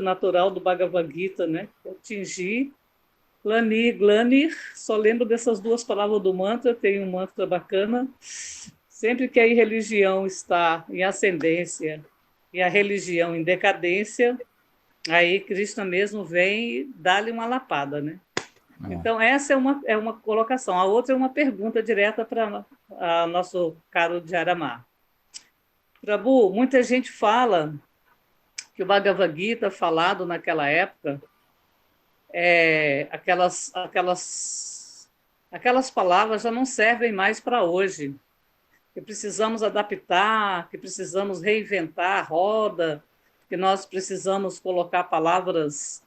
natural do Bhagavad Gita, né, atingir Glanir, só lembro dessas 2 palavras do mantra, tem um mantra bacana. Sempre que a irreligião está em ascendência e a religião em decadência, aí Krishna mesmo vem e dá-lhe uma lapada, né? Então, essa é uma colocação. A outra é uma pergunta direta para nosso caro Jaramá. Prabhu, muita gente fala que o Bhagavad Gita, falado naquela época, aquelas palavras já não servem mais para hoje, que precisamos adaptar, que precisamos reinventar a roda, que nós precisamos colocar palavras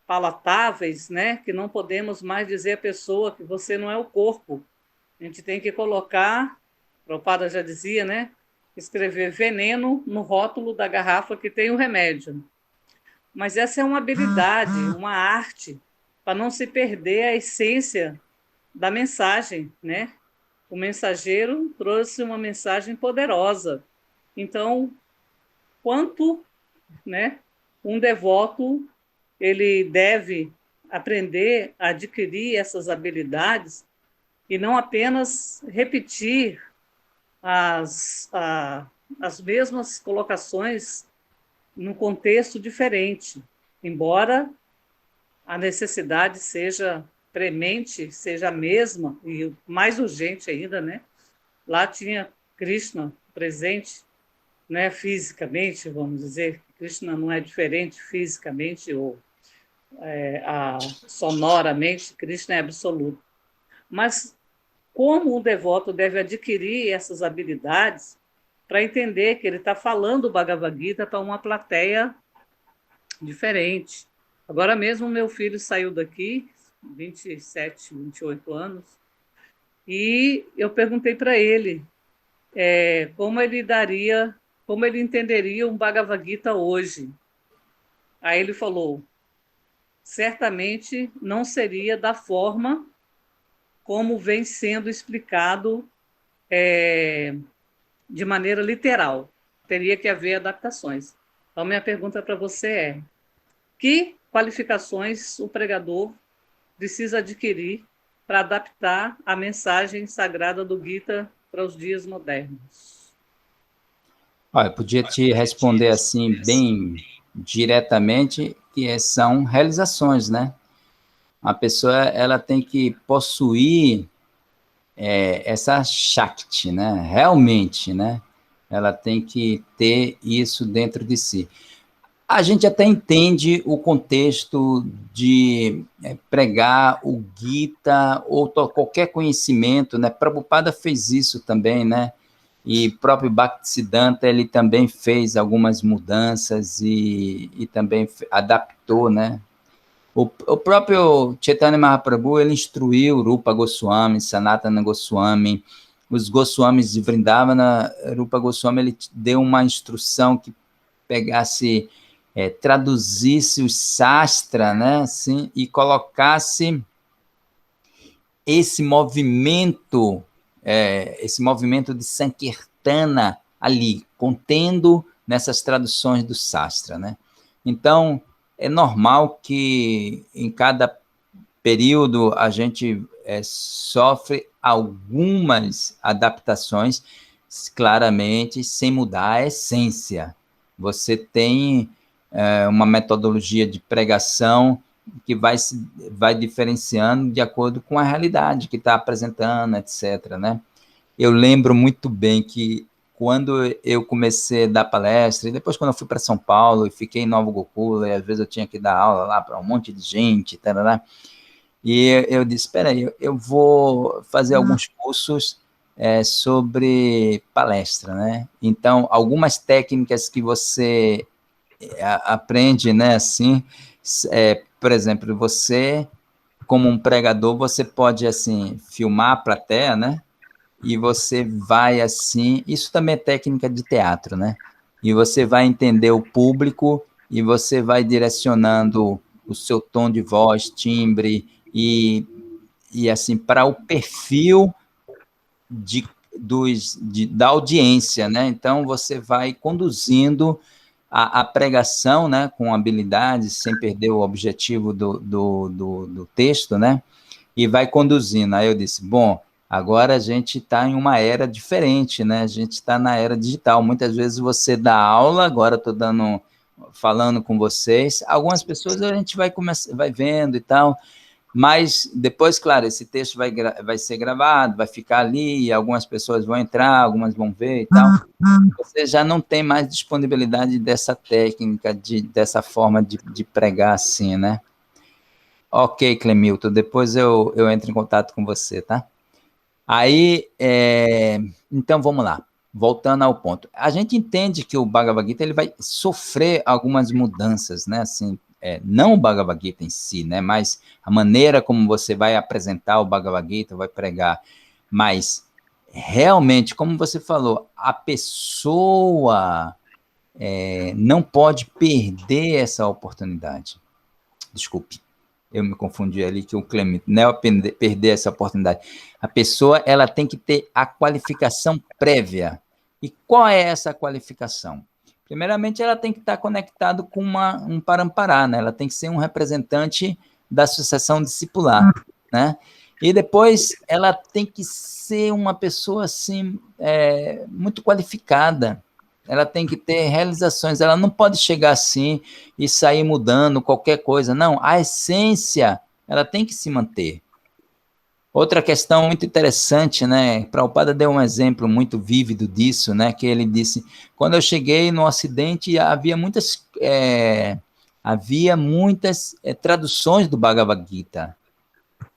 palatáveis, né? Que não podemos mais dizer à pessoa que você não é o corpo. A gente tem que colocar, Prabhupada já dizia, né? Escrever veneno no rótulo da garrafa que tem o remédio. Mas essa é uma habilidade, uma arte, para não se perder a essência da mensagem, né? O mensageiro trouxe uma mensagem poderosa. Então, quanto, né, um devoto ele deve aprender a adquirir essas habilidades e não apenas repetir as mesmas colocações num contexto diferente, embora a necessidade seja premente, seja a mesma, e mais urgente ainda, né? Lá tinha Krishna presente, né, fisicamente, vamos dizer, Krishna não é diferente fisicamente ou sonoramente, Krishna é absoluto. Mas como o devoto deve adquirir essas habilidades para entender que ele está falando o Bhagavad Gita para uma plateia diferente. Agora mesmo meu filho saiu daqui, 27, 28 anos, e eu perguntei para ele como ele entenderia um Bhagavad Gita hoje. Aí ele falou, certamente não seria da forma como vem sendo explicado de maneira literal. Teria que haver adaptações. Então, minha pergunta para você é: que qualificações o pregador precisa adquirir para adaptar a mensagem sagrada do Gita para os dias modernos? Olha, eu podia te responder assim, bem diretamente, que são realizações, né? A pessoa ela tem que possuir essa Shakti, né? Realmente, né? Ela tem que ter isso dentro de si. A gente até entende o contexto de pregar o Gita ou qualquer conhecimento, né? Prabhupada fez isso também, né? E próprio Bhaktisiddhanta, ele também fez algumas mudanças e também adaptou, né? O próprio Chaitanya Mahaprabhu, ele instruiu Rupa Goswami, Sanatana Goswami, os Goswamis de Vrindavana. Rupa Goswami, ele deu uma instrução que pegasse, traduzisse o Shastra, né, assim, e colocasse esse movimento de Sankirtana ali, contendo nessas traduções do Shastra, né? Então, é normal que em cada período a gente sofre algumas adaptações, claramente, sem mudar a essência. Você tem uma metodologia de pregação que vai diferenciando de acordo com a realidade que está apresentando, etc., né? Eu lembro muito bem que quando eu comecei a dar palestra, e depois quando eu fui para São Paulo e fiquei em Nova Gokula, e às vezes eu tinha que dar aula lá para um monte de gente, tarará, e eu disse, espera aí, eu vou fazer alguns cursos sobre palestra, né? Então, algumas técnicas que você aprende, né, assim, por exemplo, você, como um pregador, você pode, assim, filmar a plateia, né? E você vai assim, isso também é técnica de teatro, né? E você vai entender o público e você vai direcionando o seu tom de voz, timbre e assim, para o perfil da audiência, né? Então, você vai conduzindo a pregação, né, com habilidade, sem perder o objetivo do texto, né? E vai conduzindo. Aí eu disse, bom, agora a gente está em uma era diferente, né? A gente está na era digital. Muitas vezes você dá aula, agora estou falando com vocês. Algumas pessoas a gente vai vendo e tal, mas depois, claro, esse texto vai ser gravado, vai ficar ali, algumas pessoas vão entrar, algumas vão ver e tal. Você já não tem mais disponibilidade dessa técnica, dessa forma de pregar assim, né? Ok, Clemilton, depois eu entro em contato com você, tá? Aí, então vamos lá, voltando ao ponto. A gente entende que o Bhagavad Gita ele vai sofrer algumas mudanças, né? Assim, não o Bhagavad Gita em si, né? Mas a maneira como você vai apresentar o Bhagavad Gita, vai pregar. Mas, realmente, como você falou, a pessoa não pode perder essa oportunidade. Desculpe. Eu me confundi ali, que o Clemente, não é perder essa oportunidade. A pessoa, ela tem que ter a qualificação prévia. E qual é essa qualificação? Primeiramente, ela tem que estar conectada com um parampará, né? Ela tem que ser um representante da sucessão discipular, né? E depois, ela tem que ser uma pessoa, assim, muito qualificada. Ela tem que ter realizações, ela não pode chegar assim e sair mudando qualquer coisa, não, a essência, ela tem que se manter. Outra questão muito interessante, né, Prabhupada deu um exemplo muito vívido disso, né, que ele disse, quando eu cheguei no Ocidente, havia muitas traduções do Bhagavad Gita,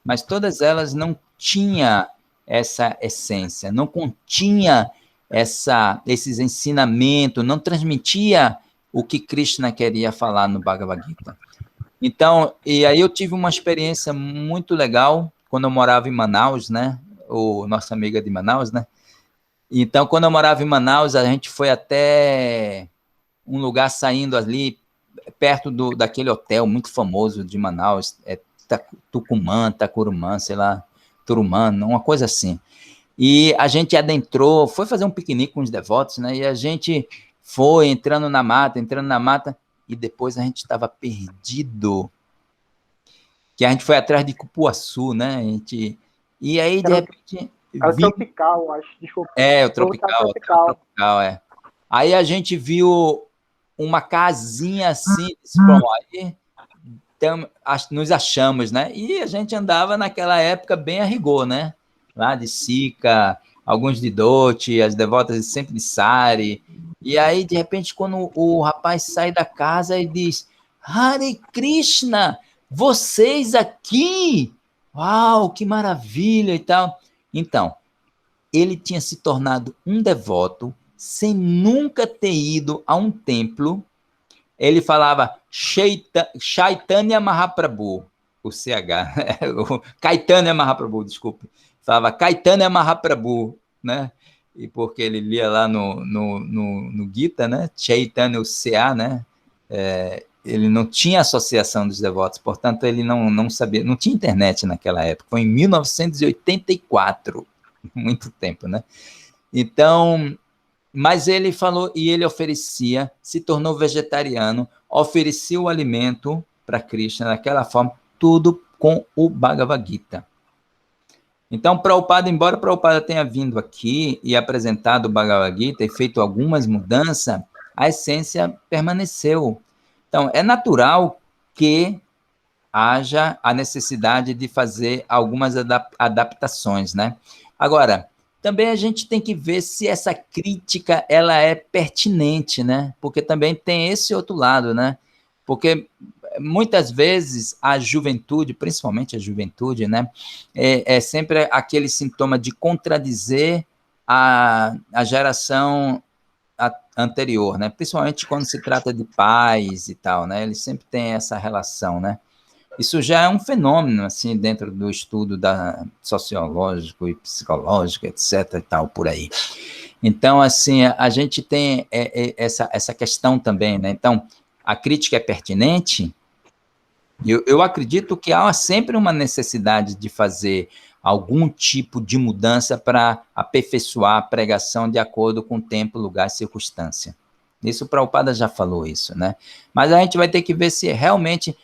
mas todas elas não tinham essa essência, não continha esses ensinamentos, não transmitia o que Krishna queria falar no Bhagavad Gita. Então, e aí eu tive uma experiência muito legal quando eu morava em Manaus, né? O nosso amigo é de Manaus, né? Então, quando eu morava em Manaus, a gente foi até um lugar saindo ali, perto daquele hotel muito famoso de Manaus, Tucumã, Tacurumã, sei lá, Turumã, uma coisa assim. E a gente adentrou, foi fazer um piquenique com os devotos, né? E a gente foi entrando na mata, e depois a gente estava perdido. Que a gente foi atrás de cupuaçu, né? E aí, de repente... É o tropical, acho, desculpa. O tropical. Aí a gente viu uma casinha assim, bom, aí nos achamos, né? E a gente andava naquela época bem a rigor, né? Lá de Sika, alguns de Dote, as devotas sempre de Sari. E aí, de repente, quando o rapaz sai da casa e diz, Hare Krishna, vocês aqui? Uau, que maravilha e tal. Então, ele tinha se tornado um devoto sem nunca ter ido a um templo. Ele falava Chaitanya Mahaprabhu, o CH, o Caitanya Mahaprabhu, desculpe. Falava Caitanya Mahaprabhu, né? E porque ele lia lá no Gita, né? Chaitanya, o CA, né? Ele não tinha associação dos devotos, portanto, ele não sabia, não tinha internet naquela época, foi em 1984, muito tempo, né? Então, mas ele falou, e ele oferecia, se tornou vegetariano, oferecia o alimento para Krishna daquela forma, tudo com o Bhagavad Gita. Então, Prabhupada, embora Prabhupada tenha vindo aqui e apresentado o Bhagavad Gita e feito algumas mudanças, a essência permaneceu. Então, é natural que haja a necessidade de fazer algumas adaptações, né? Agora, também a gente tem que ver se essa crítica ela é pertinente, né? Porque também tem esse outro lado, né? Porque muitas vezes a juventude, principalmente a juventude, né? É sempre aquele sintoma de contradizer a geração anterior, né? Principalmente quando se trata de pais e tal, né? Eles sempre têm essa relação, né? Isso já é um fenômeno, assim, dentro do estudo sociológico e psicológico, etc. e tal, por aí. Então, assim, a gente tem essa questão também, né? Então, a crítica é pertinente. Eu acredito que há sempre uma necessidade de fazer algum tipo de mudança para aperfeiçoar a pregação de acordo com o tempo, lugar e circunstância. Isso o Prabhupada já falou isso, né? Mas a gente vai ter que ver se realmente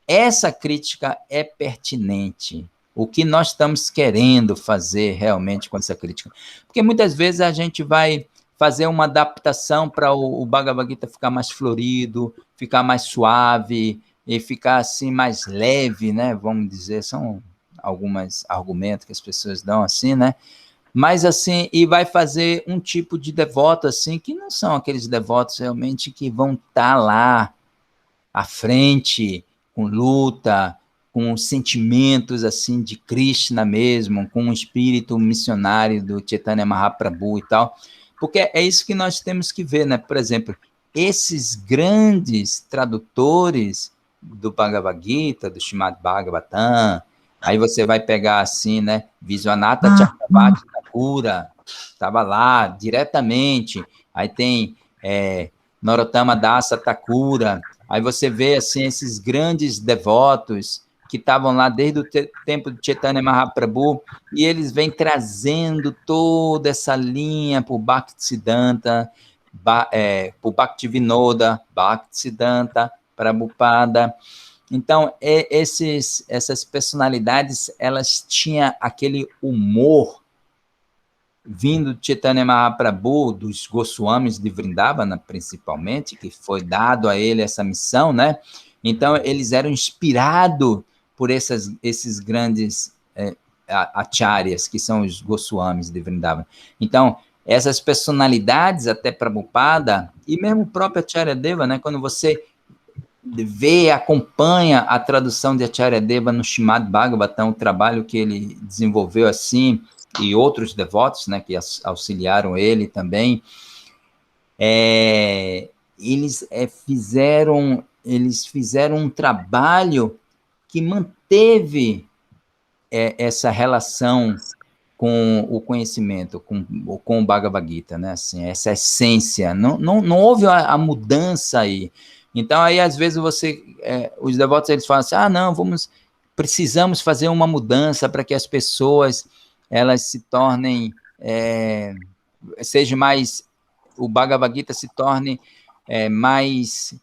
essa crítica é pertinente. O que nós estamos querendo fazer realmente com essa crítica? Porque muitas vezes a gente vai fazer uma adaptação para o Bhagavad Gita ficar mais florido, ficar mais suave e ficar assim mais leve, né? Vamos dizer, são alguns argumentos que as pessoas dão assim, né? Mas assim, e vai fazer um tipo de devoto assim, que não são aqueles devotos realmente que vão estar lá à frente, com luta, com sentimentos assim de Krishna mesmo, com um espírito missionário do Chaitanya Mahaprabhu e tal, porque é isso que nós temos que ver, né? Por exemplo, esses grandes tradutores do Bhagavad Gita, do Srimad Bhagavatam, aí você vai pegar assim, né? Vishwanatha Chakravarti Thakura, estava lá diretamente, aí tem Narottama Dasa Thakura. Aí você vê assim, esses grandes devotos que estavam lá desde o tempo de Chaitanya Mahaprabhu, e eles vêm trazendo toda essa linha por Bhaktisiddhanta, por Bhaktivinoda, Bhaktisiddhanta, Prabhupada. Então, essas personalidades, elas tinham aquele humor vindo de Chaitanya Mahaprabhu, dos Goswamis de Vrindavana, principalmente, que foi dado a ele essa missão, né? Então, eles eram inspirados por esses grandes acharyas, que são os Goswamis de Vrindavana. Então, essas personalidades, até Prabhupada, e mesmo o próprio Acharya Deva, né? Quando você vê, acompanha a tradução de Acharya Deva no Srimad Bhagavatam, o trabalho que ele desenvolveu assim, e outros devotos, né, que auxiliaram ele também, eles fizeram um trabalho que manteve essa relação com o conhecimento, com o Bhagavad Gita, né, assim, essa essência, não houve a mudança aí. Então, aí, às vezes, os devotos, eles falam assim, não, precisamos fazer uma mudança para que as pessoas elas se tornem, o Bhagavad Gita se torne mais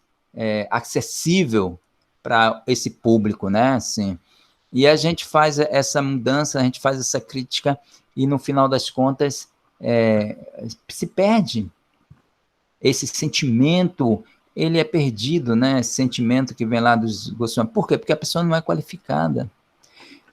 acessível para esse público, né? Assim, e a gente faz essa mudança, a gente faz essa crítica, e no final das contas se perde esse sentimento, ele é perdido, né? Esse sentimento que vem lá dos Goswamis. Por quê? Porque a pessoa não é qualificada.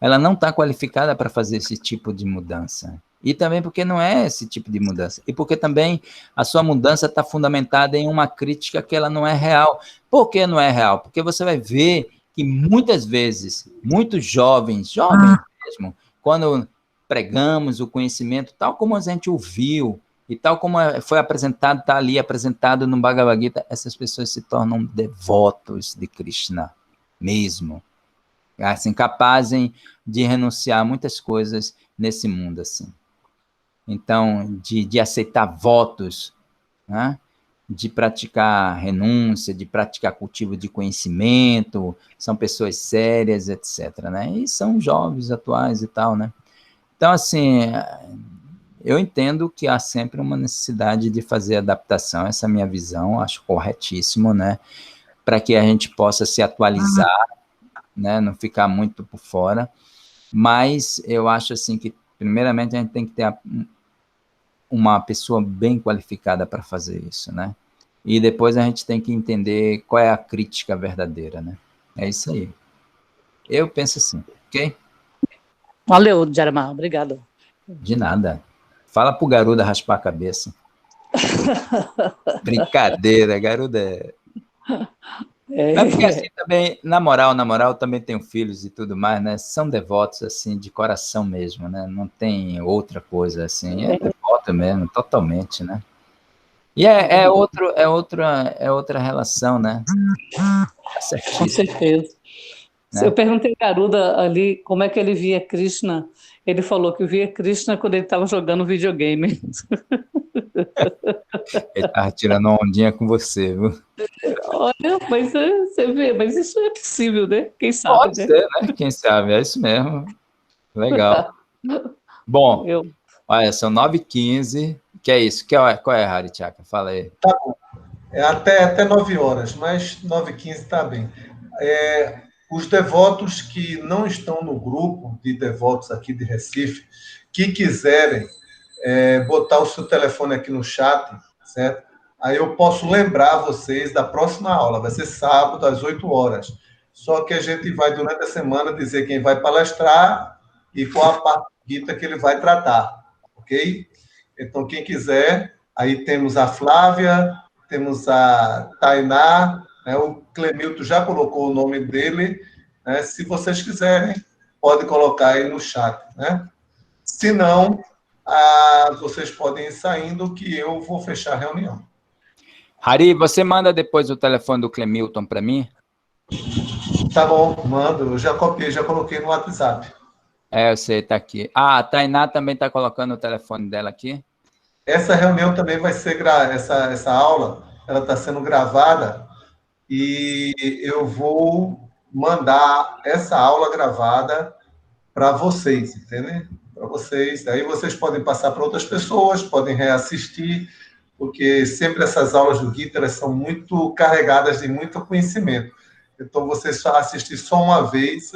Ela não está qualificada para fazer esse tipo de mudança. E também porque não é esse tipo de mudança. E porque também a sua mudança está fundamentada em uma crítica que ela não é real. Por que não é real? Porque você vai ver que muitas vezes, muitos jovens mesmo, quando pregamos o conhecimento, tal como a gente ouviu, e tal como foi apresentado, está ali apresentado no Bhagavad Gita, essas pessoas se tornam devotos de Krishna mesmo. Assim, capazes de renunciar a muitas coisas nesse mundo, assim. Então, de aceitar votos, né? De praticar renúncia, de praticar cultivo de conhecimento, são pessoas sérias, etc., né? E são jovens atuais e tal, né? Então, assim, eu entendo que há sempre uma necessidade de fazer adaptação, essa é a minha visão, acho corretíssimo, né? Para que a gente possa se atualizar, né? Não ficar muito por fora, mas eu acho assim que, primeiramente, a gente tem que ter uma pessoa bem qualificada para fazer isso, né? E depois a gente tem que entender qual é a crítica verdadeira, né? É isso aí. Eu penso assim, ok? Valeu, Djaramar, obrigado. De nada. Fala pro Garuda raspar a cabeça. Brincadeira, Garuda é... É porque assim também, na moral, também tenho filhos e tudo mais, né? São devotos, assim, de coração mesmo, né? Não tem outra coisa, assim. É devoto mesmo, totalmente, né? E é outra relação, né? Com certeza. Né? Eu perguntei a Garuda ali como é que ele via Krishna. Ele falou que via Krishna quando ele estava jogando videogame. Ele estava tirando uma ondinha com você, viu? Olha, mas você vê, mas isso é possível, né? Quem sabe, Pode né? ser, né? Quem sabe, é isso mesmo. Legal. Bom, olha, são 9h15. Que é isso? Qual é, Haritaka? Fala aí. Tá bom. Até 9 horas, mas 9h15 está bem. Os devotos que não estão no grupo de devotos aqui de Recife, que quiserem botar o seu telefone aqui no chat, certo? Aí eu posso lembrar vocês da próxima aula, vai ser sábado, às 8 horas. Só que a gente vai, durante a semana, dizer quem vai palestrar e qual a parte do Gita que ele vai tratar, ok? Então, quem quiser, aí temos a Flávia, temos a Tainá, né? O Clemilton já colocou o nome dele, né? Se vocês quiserem, pode colocar aí no chat, né? Se não, vocês podem ir saindo que eu vou fechar a reunião. Hari, você manda depois o telefone do Clemilton para mim? Tá bom, mando. Eu já copiei, já coloquei no WhatsApp. Eu sei, tá aqui. A Tainá também está colocando o telefone dela aqui? Essa reunião também vai ser, essa aula, ela está sendo gravada e eu vou mandar essa aula gravada para vocês, entendeu? Para vocês. Daí vocês podem passar para outras pessoas, podem reassistir, porque sempre essas aulas do Gita, elas são muito carregadas de muito conhecimento. Então, você só assistir só uma vez,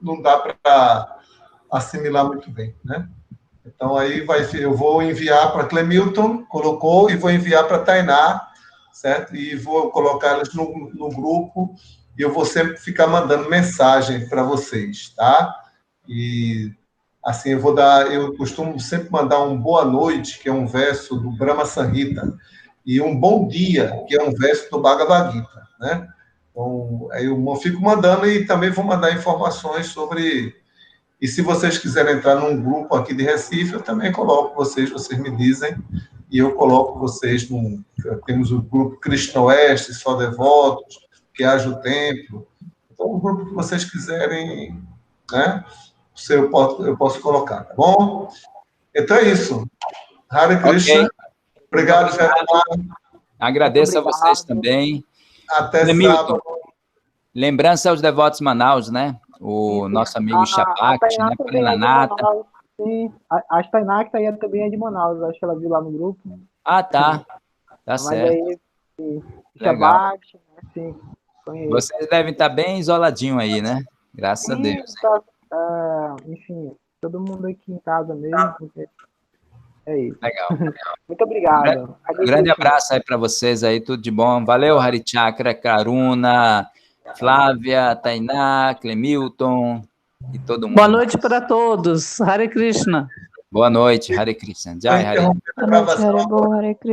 não dá para assimilar muito bem, né? Então, aí eu vou enviar para Clemilton, colocou, e vou enviar para Tainá, certo? E vou colocá-las no grupo, e eu vou sempre ficar mandando mensagem para vocês, tá? E, assim, eu costumo sempre mandar um boa noite, que é um verso do Brahma Samhita, e um bom dia, que é um verso do Bhagavad Gita, né? Então, aí eu fico mandando e também vou mandar informações sobre... E se vocês quiserem entrar num grupo aqui de Recife, eu também coloco vocês me dizem, e eu coloco vocês temos o grupo Krishna Oeste, Só Devotos, que haja o Templo. Então, o grupo que vocês quiserem, né? Eu posso colocar, tá bom? Então é isso. Hare Krishna. Okay. Obrigado, Germano. Agradeço a vocês também. Até Clemilton, sábado. lembrança aos devotos Manaus, né? O nosso amigo Chapati, né? Prananata. Sim, a Tainá que tá aí também é de Manaus, acho que ela viu lá no grupo. Tá. Tá mas certo. Aí, Chapati, sim. Vocês devem estar bem isoladinho aí, né? Graças a Deus. Enfim, todo mundo aqui em casa mesmo, porque é isso. Legal. Muito obrigado. Grande abraço aí para vocês aí, tudo de bom. Valeu, Harichakra, Karuna, Flávia, Tainá, Clemilton e todo mundo. Boa noite para todos. Hare Krishna. Boa noite, Hare Krishna. Jai Hare. Hare Krishna.